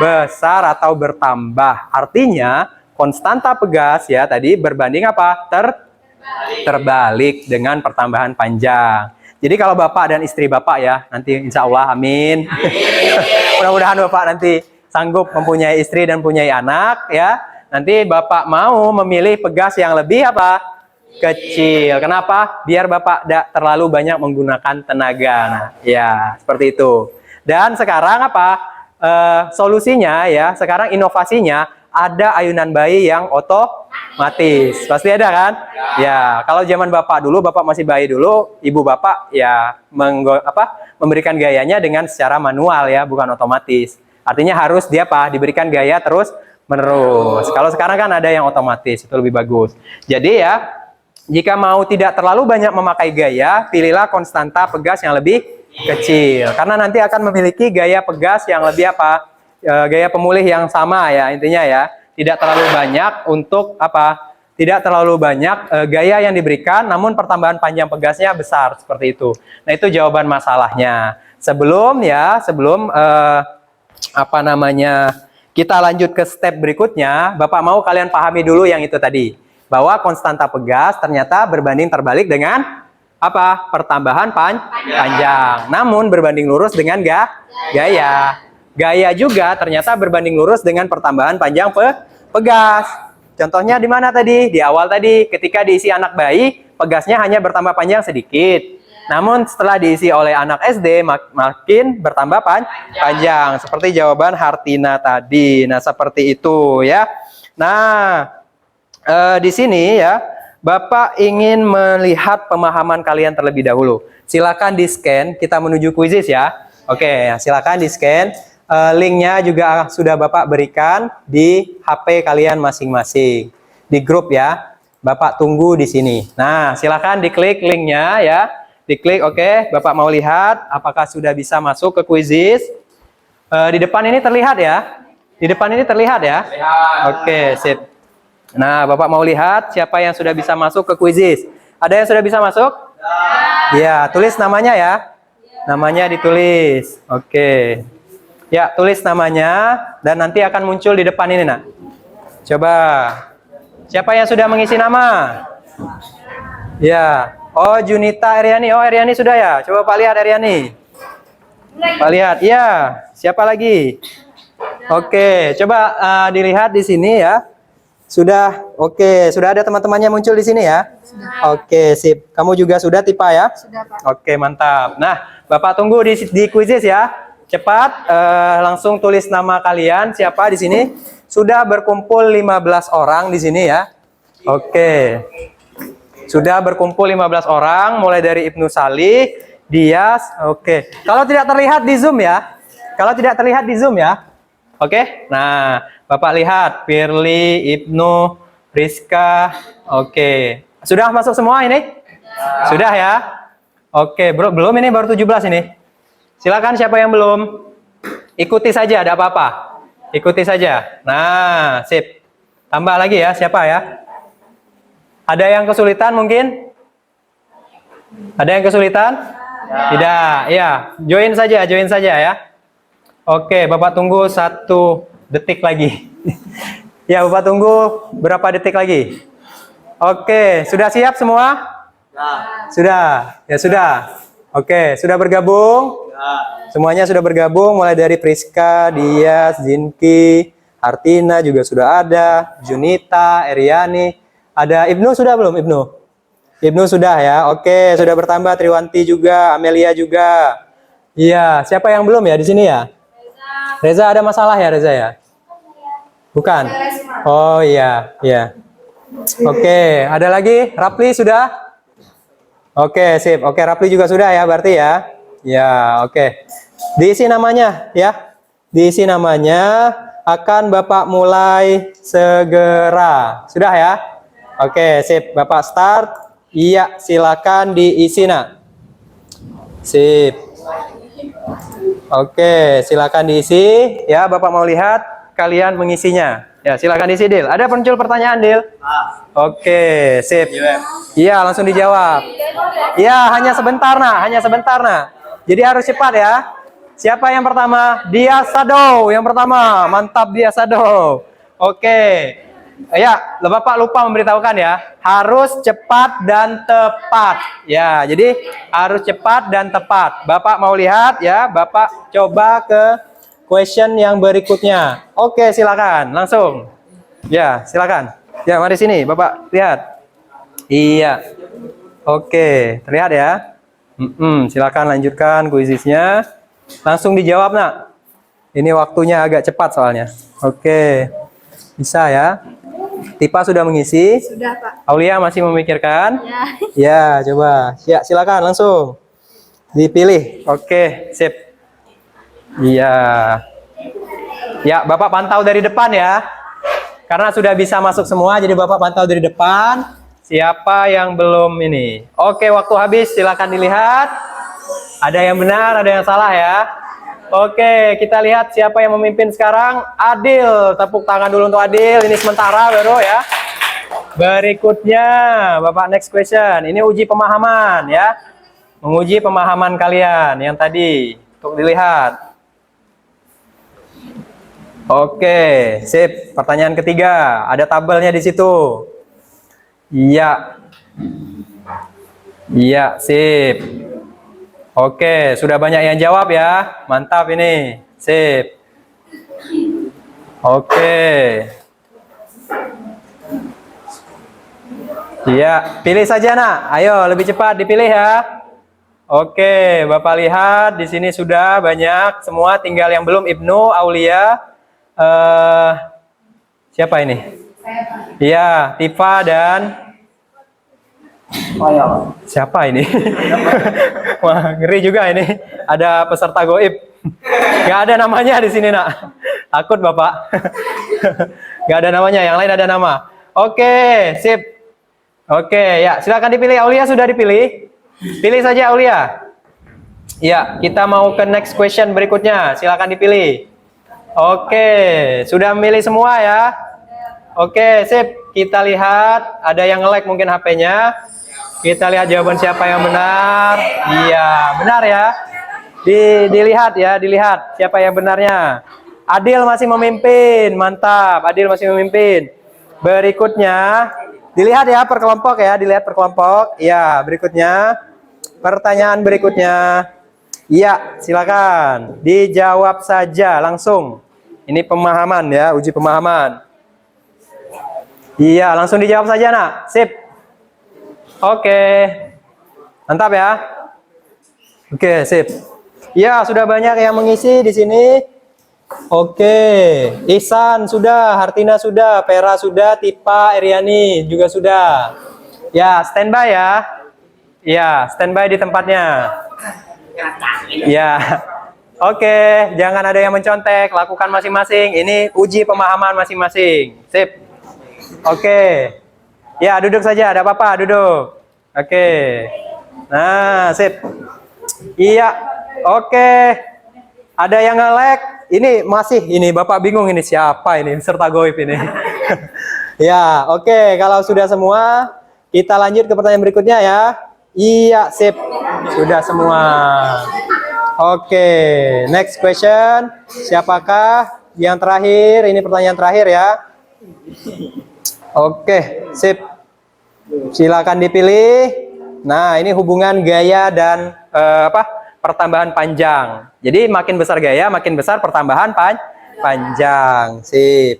besar atau bertambah. Artinya konstanta pegas ya tadi berbanding apa? Terbalik dengan pertambahan panjang. Jadi kalau Bapak dan istri Bapak ya, nanti insya Allah amin. Mudah-mudahan Bapak nanti sanggup mempunyai istri dan mempunyai anak ya. Nanti Bapak mau memilih pegas yang lebih apa? Kecil. Kenapa? Biar Bapak tidak terlalu banyak menggunakan tenaga. Nah, ya seperti itu. Dan sekarang apa? Solusinya ya, sekarang inovasinya ada ayunan bayi yang otomatis. Pasti ada kan? Ya, kalau zaman Bapak dulu, Bapak masih bayi dulu, ibu Bapak ya memberikan gayanya dengan secara manual ya, bukan otomatis. Artinya harus dia diberikan gaya terus menerus. Kalau sekarang kan ada yang otomatis, itu lebih bagus. Jadi ya, jika mau tidak terlalu banyak memakai gaya, pilihlah konstanta pegas yang lebih kecil. Karena nanti akan memiliki gaya pegas yang lebih gaya pemulih yang sama ya, intinya ya. Tidak terlalu banyak untuk tidak terlalu banyak gaya yang diberikan, namun pertambahan panjang pegasnya besar seperti itu. Nah, itu jawaban masalahnya. Sebelum kita lanjut ke step berikutnya, Bapak mau kalian pahami dulu yang itu tadi. Bahwa konstanta pegas ternyata berbanding terbalik dengan pertambahan panjang. Namun berbanding lurus dengan gaya. Gaya juga ternyata berbanding lurus dengan pertambahan panjang pegas. Contohnya di mana tadi? Di awal tadi, ketika diisi anak bayi, pegasnya hanya bertambah panjang sedikit. Namun setelah diisi oleh anak SD makin bertambah panjang seperti jawaban Hartina tadi. Nah, seperti itu ya. Nah, di sini ya, Bapak ingin melihat pemahaman kalian terlebih dahulu. Silakan di-scan, kita menuju kuisis ya. Oke, silakan di-scan. Linknya juga sudah Bapak berikan di HP kalian masing-masing. Di grup ya. Bapak tunggu di sini. Nah, silakan diklik linknya ya. Diklik, oke. Bapak mau lihat apakah sudah bisa masuk ke kuisis. Di depan ini terlihat ya. Di depan ini terlihat ya. Oke, sip. Nah, Bapak mau lihat siapa yang sudah bisa masuk ke kuisis. Ada yang sudah bisa masuk? Ya, tulis namanya ya. Namanya ditulis. Oke. Ya, tulis namanya dan nanti akan muncul di depan ini, nak. Coba. Siapa yang sudah mengisi nama? Ya. Oh, Junita Eriani. Oh, Eriani sudah ya. Coba Pak lihat Eriani. Pak lihat. Ya. Siapa lagi? Oke, coba dilihat di sini ya. Sudah. Oke, sudah ada teman-temannya muncul di sini ya? Sudah. Oke, sip. Kamu juga sudah Tipa ya? Sudah, Pak. Oke, mantap. Nah, Bapak tunggu di kuisis ya. Cepat langsung tulis nama kalian siapa di sini. Sudah berkumpul 15 orang di sini ya. Oke. Sudah berkumpul 15 orang mulai dari Ibnu Salih, Dias. Oke. Kalau tidak terlihat di Zoom ya. Kalau tidak terlihat di Zoom ya. Oke. Nah, Bapak lihat Firly, Ibnu, Rizka. Oke. Sudah masuk semua ini? Sudah ya? Oke, belum ini baru 17 ini. Silakan siapa yang belum? Ikuti saja, ada apa-apa. Ikuti saja. Nah, sip. Tambah lagi ya, siapa ya? Ada yang kesulitan mungkin? Ada yang kesulitan? Tidak, ya. Join saja ya. Oke, Bapak tunggu 1 detik lagi. Ya, Bapak tunggu berapa detik lagi? Oke, sudah siap semua? Sudah. Ya, sudah. Oke, sudah bergabung? Semuanya sudah bergabung, mulai dari Priska, Dias, Jinki, Hartina juga sudah ada, Junita, Eriani. Ada Ibnu sudah belum, Ibnu? Ibnu sudah ya. Oke, sudah bertambah Triwanti juga, Amelia juga. Iya, siapa yang belum ya di sini ya? Reza ada masalah ya, Reza ya? Bukan? Oh iya, iya. Oke, ada lagi? Rapli sudah? Oke, sip. Oke, Rapli juga sudah ya berarti ya? Ya, oke. Diisi namanya ya. Diisi namanya, akan Bapak mulai segera. Sudah ya? Oke, sip. Bapak start. Iya, silakan diisi, nak. Sip. Oke, silakan diisi. Ya, Bapak mau lihat kalian mengisinya. Ya, silakan diisi, Dil. Ada muncul pertanyaan, Dil? Oke, sip. Iya, langsung dijawab. Iya, hanya sebentar, nak. Hanya sebentar, nak. Jadi harus cepat ya. Siapa yang pertama? Dia Sado yang pertama. Mantap dia Sado. Oke. Ya, Bapak lupa memberitahukan ya. Harus cepat dan tepat. Ya, jadi harus cepat dan tepat. Bapak mau lihat ya. Bapak coba ke question yang berikutnya. Oke, silakan. Langsung. Ya, silakan. Ya, mari sini. Bapak lihat. Iya. Oke, terlihat ya. Silakan lanjutkan kuisisnya. Langsung dijawab, nak. Ini waktunya agak cepat soalnya. Oke. Bisa ya. Tipa sudah mengisi? Sudah, Pak. Aulia masih memikirkan? Ya. Ya, coba. Ya, silakan langsung. Dipilih. Oke, sip. Iya. Ya, Bapak pantau dari depan ya. Karena sudah bisa masuk semua, jadi Bapak pantau dari depan. Siapa yang belum ini? Oke, waktu habis, silakan dilihat. Ada yang benar, ada yang salah ya. Oke, kita lihat siapa yang memimpin sekarang. Adil, tepuk tangan dulu untuk Adil. Ini sementara baru ya. Berikutnya, Bapak next question. Ini uji pemahaman ya. Menguji pemahaman kalian yang tadi. Untuk dilihat. Oke, sip. Pertanyaan ketiga. Ada tabelnya di situ. Iya. Iya, sip. Oke, sudah banyak yang jawab ya. Mantap ini. Sip. Oke. Iya, pilih saja, nak. Ayo, lebih cepat dipilih ya. Oke, Bapak lihat di sini sudah banyak semua, tinggal yang belum Ibnu, Aulia, siapa ini? Iya, Tifa dan siapa ini? Wah, ngeri juga ini. Ada peserta goib. Gak ada namanya di sini, nak. Takut Bapak. Gak ada namanya, yang lain ada nama. Oke, sip. Oke, ya, silakan dipilih. Aulia sudah dipilih. Pilih saja Aulia. Ya, kita mau ke next question berikutnya. Silakan dipilih. Oke, sudah memilih semua ya. Oke, sip. Kita lihat, ada yang nge-lag mungkin HP-nya. Kita lihat jawaban siapa yang benar. Iya, benar ya. Dilihat ya, dilihat siapa yang benarnya. Adil masih memimpin, mantap. Adil masih memimpin. Berikutnya, dilihat ya per kelompok ya, dilihat per kelompok. Ya, berikutnya, pertanyaan berikutnya. Iya, silakan. Dijawab saja langsung. Ini pemahaman ya, uji pemahaman. Iya, langsung dijawab saja, nak. Sip. Oke. Mantap ya. Oke, sip. Ya, sudah banyak yang mengisi di sini. Oke. Ihsan sudah, Hartina sudah, Vera sudah, Tipa, Eriani juga sudah. Ya, standby ya. Ya, standby di tempatnya. Ya. Oke, jangan ada yang mencontek, lakukan masing-masing. Ini uji pemahaman masing-masing. Sip. Oke. Ya, duduk saja, ada apa-apa, duduk. Oke. Nah, sip. Iya. Oke. Ada yang nge-lag. Ini masih, ini Bapak bingung ini siapa ini, peserta goib ini. Ya, oke. Kalau sudah semua, kita lanjut ke pertanyaan berikutnya ya. Iya, sip. Sudah semua. Oke, next question. Siapakah yang terakhir? Ini pertanyaan terakhir ya. Oke, sip. Silakan dipilih. Nah, ini hubungan gaya dan pertambahan panjang. Jadi makin besar gaya, makin besar pertambahan panjang. Sip.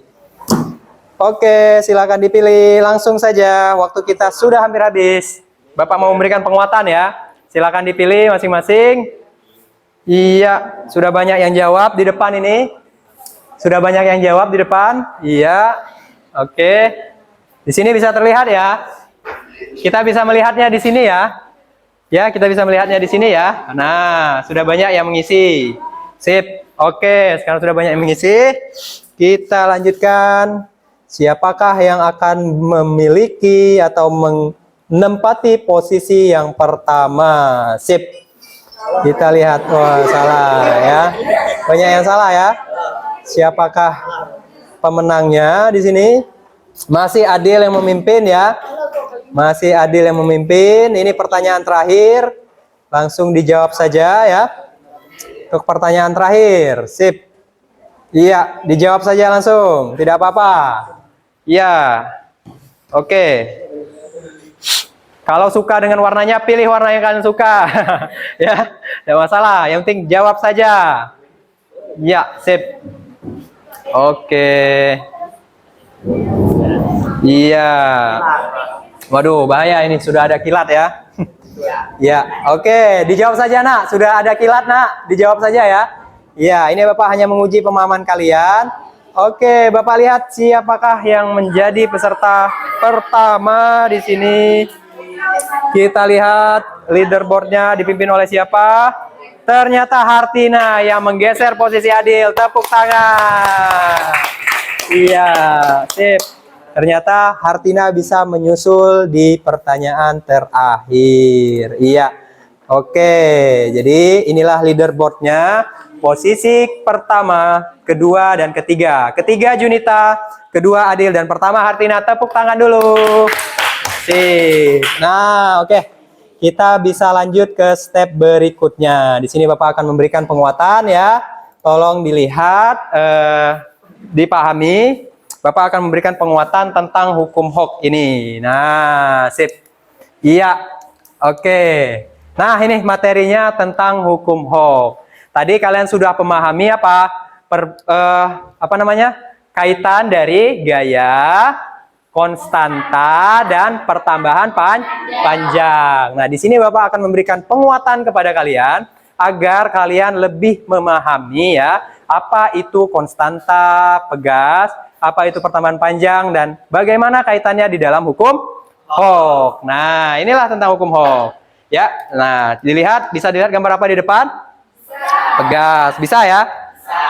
Oke, silakan dipilih langsung saja. Waktu kita sudah hampir habis. Bapak mau memberikan penguatan ya. Silakan dipilih masing-masing. Iya, sudah banyak yang jawab di depan ini. Sudah banyak yang jawab di depan. Iya. Oke. Di sini bisa terlihat ya. Kita bisa melihatnya di sini ya. Ya, kita bisa melihatnya di sini ya. Nah, sudah banyak yang mengisi. Sip. Oke, sekarang sudah banyak yang mengisi. Kita lanjutkan. Siapakah yang akan memiliki atau menempati posisi yang pertama? Sip. Kita lihat. Wah, salah ya. Banyak yang salah ya. Siapakah pemenangnya di sini? Masih Adil yang memimpin ya. Masih Adil yang memimpin. Ini pertanyaan terakhir. Langsung dijawab saja ya. Untuk pertanyaan terakhir. Sip. Iya, dijawab saja langsung. Tidak apa-apa. Iya. Oke. Kalau suka dengan warnanya, pilih warna yang kalian suka. Ya, tidak masalah. Yang penting jawab saja. Ya, sip. Oke. Iya. Waduh, bahaya ini. Sudah ada kilat ya. Ya, oke. Dijawab saja, nak. Sudah ada kilat, nak. Dijawab saja ya. Ya, ini Bapak hanya menguji pemahaman kalian. Oke, Bapak lihat siapakah yang menjadi peserta pertama di sini. Kita lihat leaderboardnya dipimpin oleh siapa? Ternyata Hartina yang menggeser posisi Adil. Tepuk tangan. Iya, sip. Ternyata Hartina bisa menyusul di pertanyaan terakhir. Iya. Oke, jadi inilah leaderboardnya. Posisi pertama, kedua, dan ketiga. Ketiga Junita, kedua Adil, dan pertama Hartina. Tepuk tangan dulu. Sip. Nah, oke. Kita bisa lanjut ke step berikutnya. Di sini Bapak akan memberikan penguatan ya. Tolong dilihat, dipahami. Bapak akan memberikan penguatan tentang hukum Hok ini. Nah, sip. Iya. Oke. Nah, ini materinya tentang hukum Hok. Tadi kalian sudah memahami apa namanya? Kaitan dari gaya, konstanta dan pertambahan panjang. Nah, di sini Bapak akan memberikan penguatan kepada kalian agar kalian lebih memahami ya, apa itu konstanta, pegas, apa itu pertambahan panjang, dan bagaimana kaitannya di dalam hukum Hooke. Nah, inilah tentang hukum Hooke. Ya, nah, bisa dilihat gambar apa di depan? Pegas, bisa ya?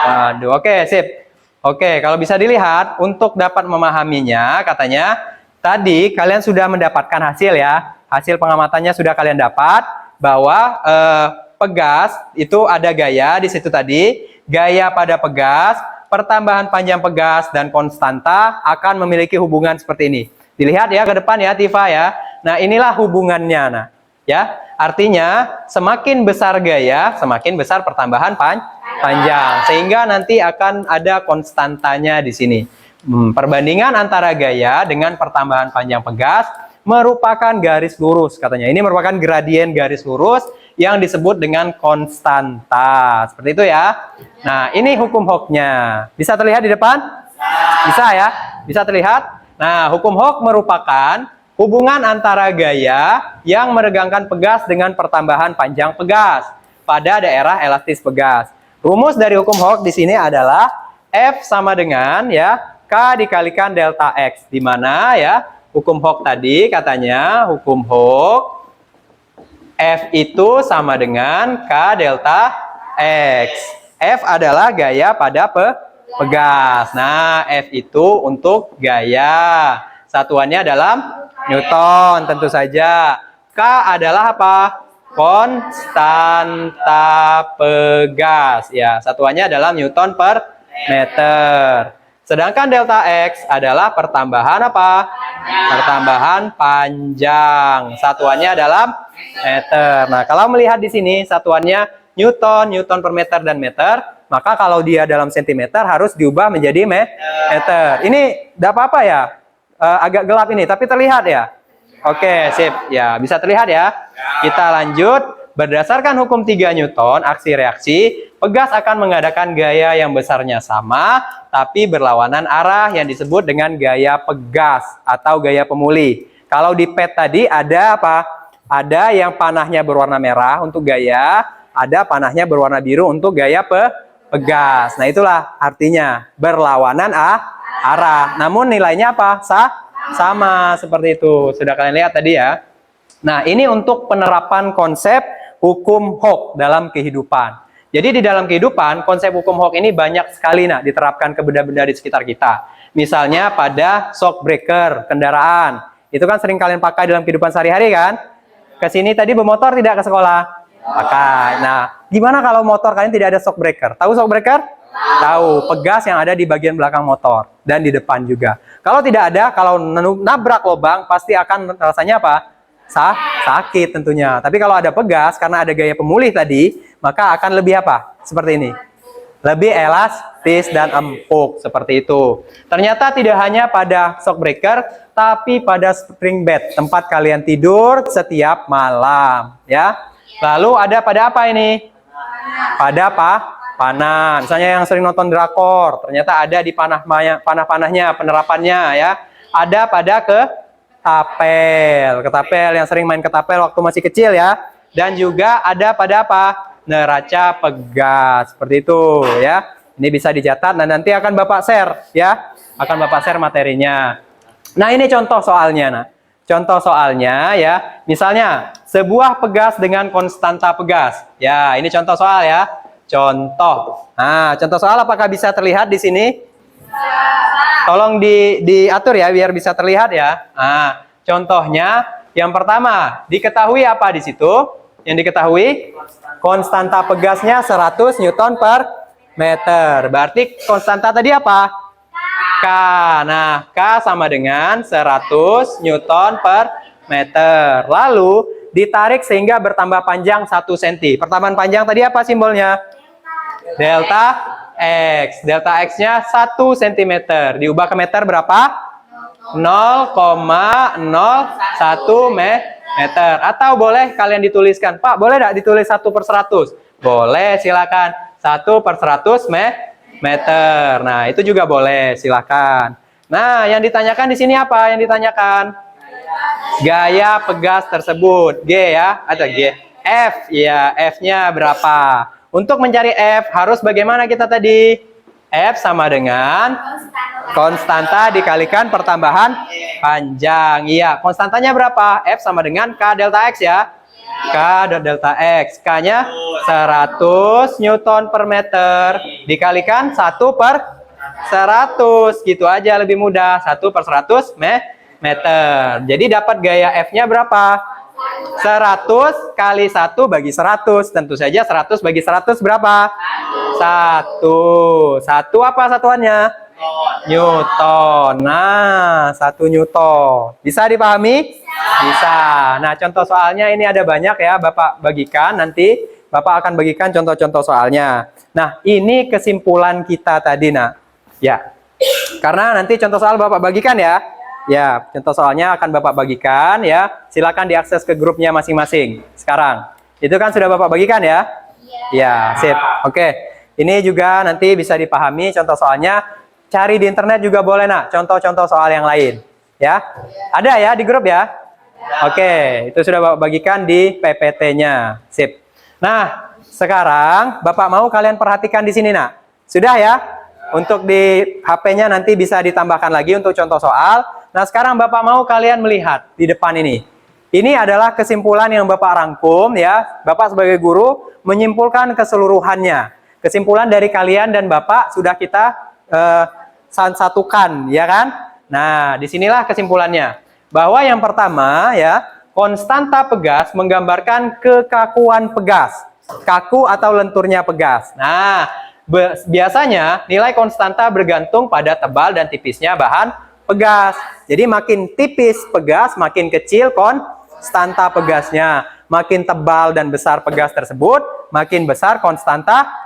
Waduh, oke, sip. Oke, kalau bisa dilihat, untuk dapat memahaminya, katanya, tadi kalian sudah mendapatkan hasil ya. Hasil pengamatannya sudah kalian dapat, bahwa pegas itu ada gaya di situ tadi. Gaya pada pegas, pertambahan panjang pegas, dan konstanta akan memiliki hubungan seperti ini. Dilihat ya ke depan ya, Tifa ya. Nah, inilah hubungannya. Nah, ya, artinya semakin besar gaya, semakin besar pertambahan panjang, sehingga nanti akan ada konstantanya di sini. Perbandingan antara gaya dengan pertambahan panjang pegas merupakan garis lurus, katanya. Ini merupakan gradien garis lurus yang disebut dengan konstanta. Seperti itu ya. Nah, ini hukum Hooke-nya. Bisa terlihat di depan? Bisa ya? Bisa terlihat? Nah, hukum Hooke merupakan hubungan antara gaya yang meregangkan pegas dengan pertambahan panjang pegas pada daerah elastis pegas. Rumus dari hukum Hooke di sini adalah F sama dengan ya K dikalikan delta X, di mana ya hukum Hooke tadi katanya hukum Hooke F itu sama dengan K delta X. F adalah gaya pada pegas. Nah, F itu untuk gaya. Satuannya dalam Newton tentu saja. K adalah apa? Konstanta pegas. Ya, satuannya dalam Newton per meter. Sedangkan delta X adalah pertambahan apa? Pertambahan panjang. Satuannya dalam meter. Nah, kalau melihat di sini satuannya Newton, Newton per meter dan meter, maka kalau dia dalam sentimeter harus diubah menjadi meter. Ini tidak apa-apa ya? Agak gelap ini, tapi terlihat ya? Oke, sip. Ya, bisa terlihat ya. Kita lanjut. Berdasarkan hukum 3 Newton, aksi reaksi, pegas akan mengadakan gaya yang besarnya sama, tapi berlawanan arah yang disebut dengan gaya pegas atau gaya pemulih. Kalau di PET tadi ada apa? Ada yang panahnya berwarna merah untuk gaya, ada panahnya berwarna biru untuk gaya pegas. Nah, itulah artinya berlawanan arah. Namun nilainya apa? Sama seperti itu. Sudah kalian lihat tadi ya. Nah, ini untuk penerapan konsep hukum Hooke dalam kehidupan. Jadi di dalam kehidupan, konsep hukum Hooke ini banyak sekali diterapkan ke benda-benda di sekitar kita. Misalnya pada shock breaker kendaraan. Itu kan sering kalian pakai dalam kehidupan sehari-hari kan? Kesini tadi bermotor tidak ke sekolah? Pakai. Nah, gimana kalau motor kalian tidak ada shock breaker? Tahu shock breaker? Tahu, pegas yang ada di bagian belakang motor dan di depan juga. Kalau tidak ada, kalau nabrak lubang pasti akan rasanya apa? Sakit tentunya. Tapi kalau ada pegas, karena ada gaya pemulih tadi, maka akan lebih apa? Seperti ini. Lebih elastis dan empuk, seperti itu. Ternyata tidak hanya pada shock breaker, tapi pada spring bed, tempat kalian tidur setiap malam, ya. Lalu ada pada apa ini? Pada panah. Misalnya yang sering nonton drakor, ternyata ada di panah-panahnya, penerapannya ya. Ada pada ketapel yang sering main ketapel waktu masih kecil ya. Dan juga ada pada apa? Neraca pegas, seperti itu ya. Ini bisa dicatat dan nanti akan Bapak share ya. Akan Bapak share materinya. Nah, ini contoh soalnya. Contoh soalnya ya. Misalnya sebuah pegas dengan konstanta pegas. Ya, ini contoh soal ya. Contoh. Nah, contoh soal apakah bisa terlihat di sini? Tolong diatur ya biar bisa terlihat ya. Nah, contohnya yang pertama, diketahui apa di situ? Yang diketahui konstanta pegasnya 100 Newton per meter. Berarti konstanta tadi apa? K. Nah, K sama dengan 100 Newton per meter. Lalu ditarik sehingga bertambah panjang 1 cm. Pertambahan panjang tadi apa simbolnya? Delta X. Delta X-nya 1 cm. Diubah ke meter berapa? 0,01 meter. Atau boleh kalian dituliskan, Pak, boleh tidak ditulis 1/100? Boleh, silakan. 1/100 meter. Nah, itu juga boleh, silakan. Nah, yang ditanyakan di sini apa? Yang ditanyakan gaya pegas tersebut. G ya, atau G. F, ya, F-nya berapa? Untuk mencari F, harus bagaimana kita tadi? F sama dengan konstanta dikalikan pertambahan panjang. Iya, konstantanya berapa? F sama dengan K delta X ya. K delta X. K-nya 100 Newton per meter. Dikalikan 1 per 100. Gitu aja, lebih mudah. 1 per 100 meter. Jadi dapat gaya F-nya berapa? 100 kali 1 bagi 100. Tentu saja 100 bagi 100 berapa? 1. 1 apa satuannya? Newton. Nah, 1 Newton. Bisa dipahami? Bisa. Nah, contoh soalnya ini ada banyak ya, Bapak bagikan nanti. Bapak akan bagikan contoh-contoh soalnya. Nah, ini kesimpulan kita tadi, nak. Ya. Karena nanti contoh soal Bapak bagikan ya. Ya, contoh soalnya akan Bapak bagikan ya. Silakan diakses ke grupnya masing-masing sekarang. Itu kan sudah Bapak bagikan ya? Ya, sip. Oke. Ini juga nanti bisa dipahami contoh soalnya. Cari di internet juga boleh, nak. Contoh-contoh soal yang lain. Ya. Ada ya di grup ya? Oke, itu sudah Bapak bagikan di PPT-nya. Sip. Nah, sekarang Bapak mau kalian perhatikan di sini, nak. Sudah ya? Untuk di HP-nya nanti bisa ditambahkan lagi untuk contoh soal. Nah, sekarang Bapak mau kalian melihat di depan ini. Ini adalah kesimpulan yang Bapak rangkum ya. Bapak sebagai guru menyimpulkan keseluruhannya. Kesimpulan dari kalian dan Bapak sudah kita satukan, ya kan? Nah, disinilah kesimpulannya. Bahwa yang pertama ya, konstanta pegas menggambarkan kekakuan pegas. Kaku atau lenturnya pegas. Nah, biasanya nilai konstanta bergantung pada tebal dan tipisnya bahan pegas. Jadi makin tipis pegas, makin kecil konstanta pegasnya. Makin tebal dan besar pegas tersebut, makin besar konstanta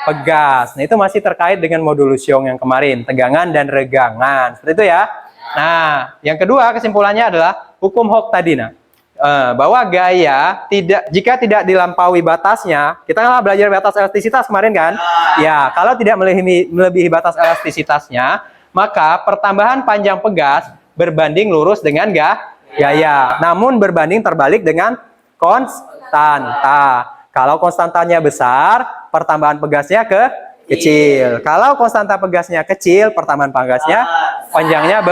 pegas. Nah, itu masih terkait dengan modulus Young yang kemarin, tegangan dan regangan. Seperti itu ya. Nah, yang kedua kesimpulannya adalah hukum Hooke tadi, nah. Bahwa gaya jika tidak dilampaui batasnya, kita kan belajar batas elastisitas kemarin kan? Ya, kalau tidak melebihi batas elastisitasnya, maka pertambahan panjang pegas berbanding lurus dengan gaya. Namun berbanding terbalik dengan konstanta. Kalau konstantanya besar, pertambahan pegasnya kecil. Kalau konstanta pegasnya kecil, pertambahan pegasnya panjangnya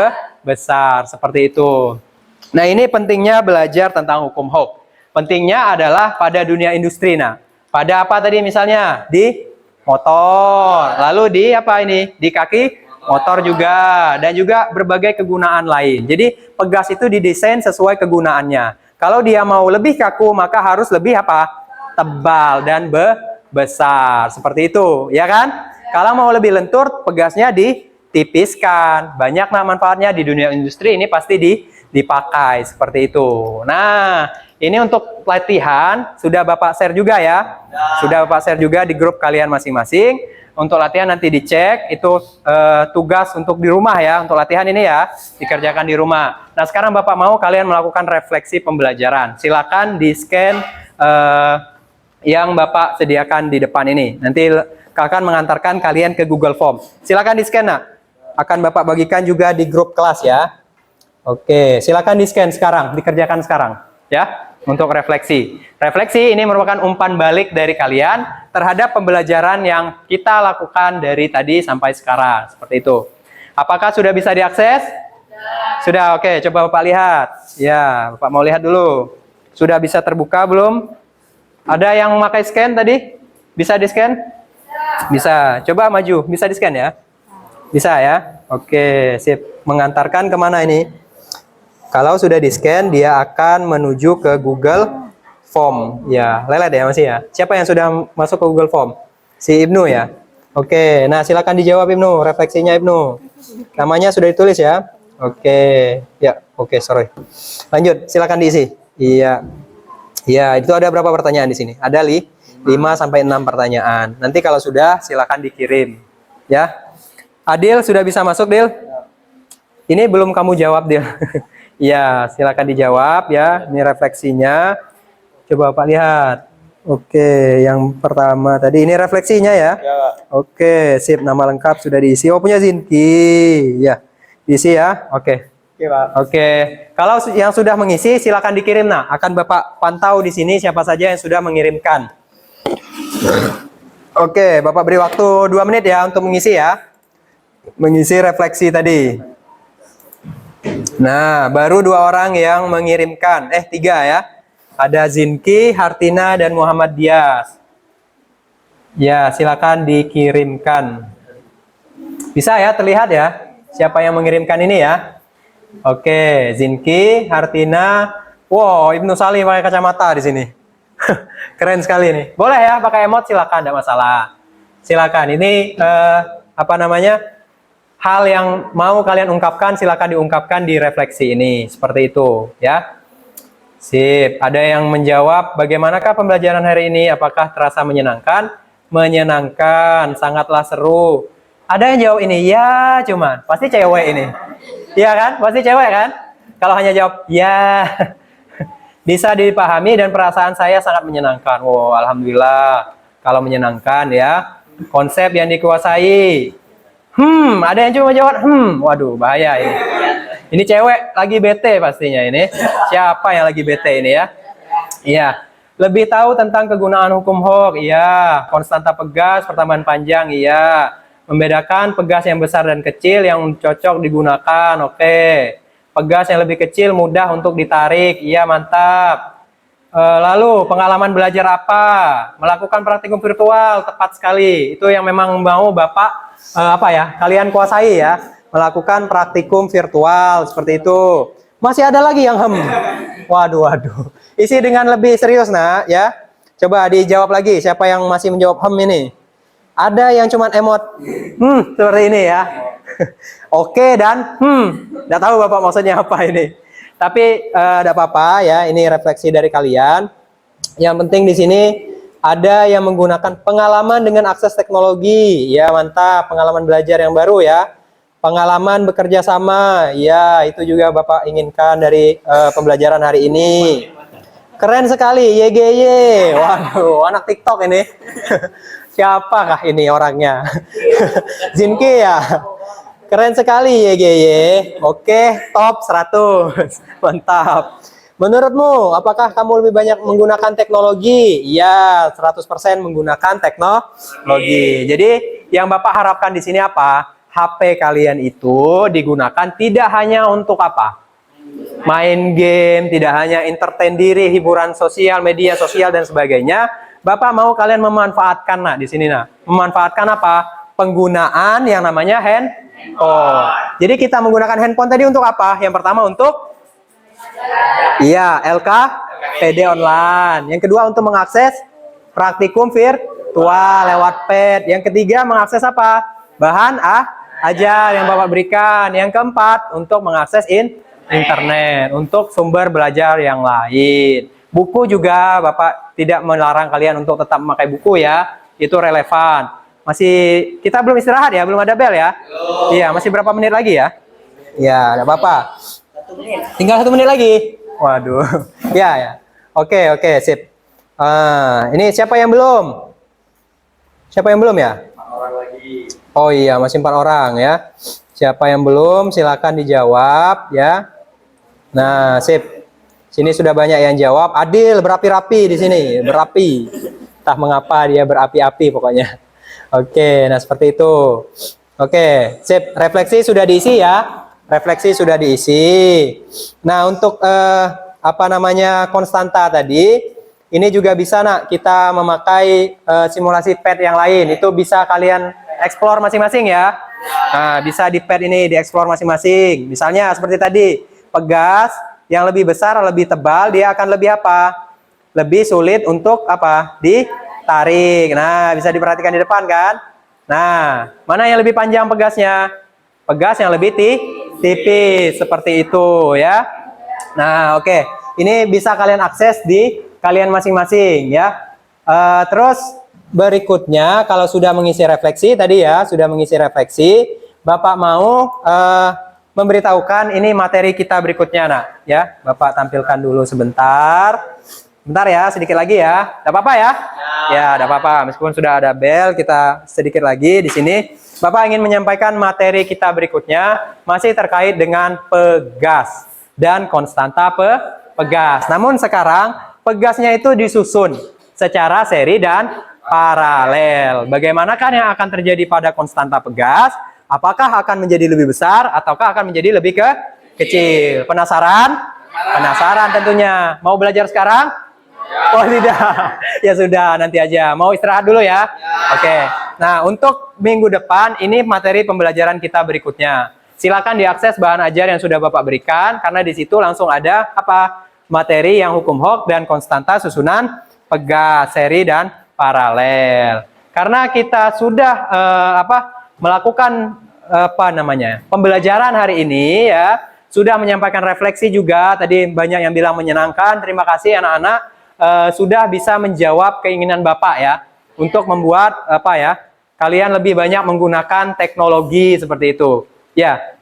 besar. Seperti itu. Nah, ini pentingnya belajar tentang hukum Hooke. Pentingnya adalah pada dunia industri. Nah, pada apa tadi misalnya? Di motor. Lalu di apa ini? Di kaki motor juga. Dan juga berbagai kegunaan lain. Jadi, pegas itu didesain sesuai kegunaannya. Kalau dia mau lebih kaku, maka harus lebih apa? Tebal dan besar. Seperti itu, ya kan? Kalau mau lebih lentur, pegasnya ditipiskan. Banyak manfaatnya di dunia industri, ini pasti dipakai seperti itu. Nah, ini untuk latihan sudah Bapak share juga ya. Sudah Bapak share juga di grup kalian masing-masing. Untuk latihan nanti dicek, itu tugas untuk di rumah ya. Untuk latihan ini ya, dikerjakan di rumah. Nah, sekarang Bapak mau kalian melakukan refleksi pembelajaran. Silakan di-scan yang Bapak sediakan di depan ini. Nanti akan mengantarkan kalian ke Google Form. Silakan di-scan, nak. Akan Bapak bagikan juga di grup kelas ya. Oke, silakan di-scan sekarang, dikerjakan sekarang ya, untuk refleksi. Refleksi ini merupakan umpan balik dari kalian terhadap pembelajaran yang kita lakukan dari tadi sampai sekarang, seperti itu. Apakah sudah bisa diakses? Sudah, oke, coba Bapak lihat. Ya, Bapak mau lihat dulu. Sudah bisa terbuka belum? Ada yang memakai scan tadi? Bisa di-scan? Bisa. Coba maju, bisa di-scan ya? Bisa ya? Oke, sip. Mengantarkan kemana ini? Kalau sudah di-scan, dia akan menuju ke Google Form. Ya, lelet ya masih ya. Siapa yang sudah masuk ke Google Form? Si Ibnu ya? Oke, nah silakan dijawab Ibnu, refleksinya Ibnu. Namanya sudah ditulis ya? Oke, ya, oke, sorry. Lanjut, silakan diisi. Iya. Ya, itu ada berapa pertanyaan di sini? Ada 5 sampai 6 pertanyaan. Nanti kalau sudah, silakan dikirim. Ya. Adil, sudah bisa masuk, Dil? Ini belum kamu jawab, Dil. Ya, silakan dijawab ya. Ini refleksinya. Coba Pak lihat. Oke, yang pertama tadi ini refleksinya ya. Oke, sip. Nama lengkap sudah diisi. Oh, punya Zinki. Ya. Diisi ya. Oke. Oke, Pak. Oke. Kalau yang sudah mengisi silakan dikirim. Nah, akan Bapak pantau di sini siapa saja yang sudah mengirimkan. Oke, Bapak beri waktu 2 menit ya untuk mengisi ya. Mengisi refleksi tadi. Nah, baru 2 orang yang mengirimkan. 3 ya. Ada Zinki, Hartina, dan Muhammad Dias. Ya, silakan dikirimkan. Bisa ya, terlihat ya siapa yang mengirimkan ini ya. Oke, Zinki, Hartina. Wow, Ibnu Salim pakai kacamata di sini. Keren sekali nih. Boleh ya pakai emot, silakan, tidak masalah. Silakan. Ini apa namanya? Hal yang mau kalian ungkapkan silakan diungkapkan di refleksi ini. Seperti itu ya. Sip. Ada yang menjawab bagaimanakah pembelajaran hari ini? Apakah terasa menyenangkan? Menyenangkan, sangatlah seru. Ada yang jawab ini, ya cuman. Pasti cewek ini. Iya kan? Pasti cewek kan? Kalau hanya jawab, ya. Bisa dipahami dan perasaan saya sangat menyenangkan. Wow, alhamdulillah. Kalau menyenangkan ya. Konsep yang dikuasai. Ada yang cuma jawab, waduh bahaya ini. Ini cewek lagi bete pastinya ini. Siapa yang lagi bete ini ya? Iya. Lebih tahu tentang kegunaan hukum Hooke, iya. Konstanta pegas, pertambahan panjang, iya. Membedakan pegas yang besar dan kecil yang cocok digunakan, oke. Pegas yang lebih kecil mudah untuk ditarik, iya mantap. Lalu pengalaman belajar apa? Melakukan praktikum virtual, tepat sekali. Itu yang memang mau Bapak kalian kuasai ya. Melakukan praktikum virtual seperti itu. Masih ada lagi yang Waduh. Isi dengan lebih serius nak ya. Coba dijawab lagi siapa yang masih menjawab ini. Ada yang cuma emot seperti ini ya. Oke dan nggak tahu Bapak maksudnya apa ini. Tapi tidak apa-apa ya, ini refleksi dari kalian. Yang penting di sini ada yang menggunakan pengalaman dengan akses teknologi. Ya mantap, pengalaman belajar yang baru ya. Pengalaman bekerja sama, ya itu juga Bapak inginkan dari pembelajaran hari ini. Keren sekali, YGY. Waduh, anak TikTok ini. Siapakah ini orangnya? Zinki ya. Keren sekali YGY. Oke, top 100. Mantap. Menurutmu, apakah kamu lebih banyak menggunakan teknologi? Ya, 100% menggunakan teknologi. Jadi, yang Bapak harapkan di sini apa? HP kalian itu digunakan tidak hanya untuk apa? Main game, tidak hanya entertain diri, hiburan sosial, media sosial dan sebagainya. Bapak mau kalian memanfaatkan di sini memanfaatkan apa? Penggunaan yang namanya handphone. Jadi kita menggunakan handphone tadi untuk apa? Yang pertama untuk LKPD online. Yang kedua untuk mengakses praktikum virtual lewat pad. Yang ketiga mengakses apa? Bahan ajar yang Bapak berikan. Yang keempat untuk mengakses internet untuk sumber belajar yang lain. Buku juga Bapak tidak melarang kalian untuk tetap memakai buku ya. Itu relevan. Kita belum istirahat ya, belum ada bel ya? Iya, masih berapa menit lagi ya? Ya, enggak apa-apa. 1 menit. Tinggal 1 menit lagi. Waduh. Ya. Oke, sip. Ini siapa yang belum? Siapa yang belum ya? 4 orang lagi. Oh iya, masih 4 orang ya. Siapa yang belum silakan dijawab ya. Nah, sip. Sini sudah banyak yang jawab. Adil berapi-rapi di sini, berapi. Entah mengapa dia berapi-api pokoknya. Oke, nah seperti itu. Oke, sip. Refleksi sudah diisi ya. Refleksi sudah diisi. Nah, untuk konstanta tadi, ini juga bisa kita memakai simulasi pad yang lain. Itu bisa kalian explore masing-masing ya. Nah, bisa di pad ini dieksplor masing-masing. Misalnya seperti tadi, pegas yang lebih besar, lebih tebal, dia akan lebih apa? Lebih sulit untuk apa? Ditarik. Nah, bisa diperhatikan di depan kan? Nah, mana yang lebih panjang pegasnya? Pegas yang lebih tipis, seperti itu ya. Nah, oke. Ini bisa kalian akses di kalian masing-masing ya. Terus berikutnya, kalau sudah mengisi refleksi tadi ya, sudah mengisi refleksi, Bapak mau memberitahukan ini materi kita berikutnya ya. Bapak tampilkan dulu sebentar. Bentar ya, sedikit lagi ya. Tidak apa-apa ya? Ya, tidak apa-apa. Meskipun sudah ada bel, kita sedikit lagi di sini. Bapak ingin menyampaikan materi kita berikutnya masih terkait dengan pegas dan konstanta pegas. Namun sekarang pegasnya itu disusun secara seri dan paralel. Bagaimanakah yang akan terjadi pada konstanta pegas? Apakah akan menjadi lebih besar ataukah akan menjadi lebih kecil? Penasaran? Penasaran tentunya. Mau belajar sekarang? Oh tidak. Ya sudah, nanti aja. Mau istirahat dulu ya? Oke. Nah, untuk minggu depan ini materi pembelajaran kita berikutnya. Silakan diakses bahan ajar yang sudah Bapak berikan karena di situ langsung ada apa? Materi yang hukum Hooke dan konstanta susunan pegas, seri dan paralel. Karena kita sudah melakukan pembelajaran hari ini ya, sudah menyampaikan refleksi juga. Tadi banyak yang bilang menyenangkan. Terima kasih anak-anak sudah bisa menjawab keinginan Bapak ya untuk membuat kalian lebih banyak menggunakan teknologi seperti itu. Ya.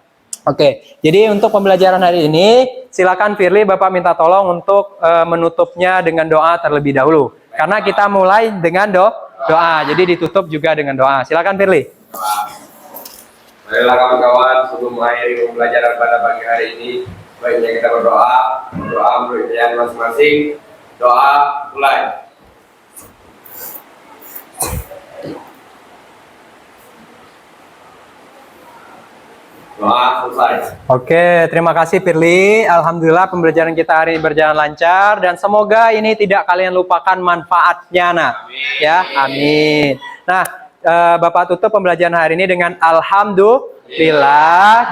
Oke, jadi untuk pembelajaran hari ini, silakan Firly, Bapak minta tolong untuk menutupnya dengan doa terlebih dahulu. Karena kita mulai dengan doa, jadi ditutup juga dengan doa. Silakan Firly. Marilah kawan-kawan, sebelum mengakhiri pembelajaran pada pagi hari ini, baiknya kita berdoa menurut kepercayaan masing-masing. Doa mulai. Doa selesai. Oke, terima kasih Firly. Alhamdulillah pembelajaran kita hari ini berjalan lancar dan semoga ini tidak kalian lupakan manfaatnya, nak. Amin. Ya, amin. Nah, Bapak tutup pembelajaran hari ini dengan alhamdulillah.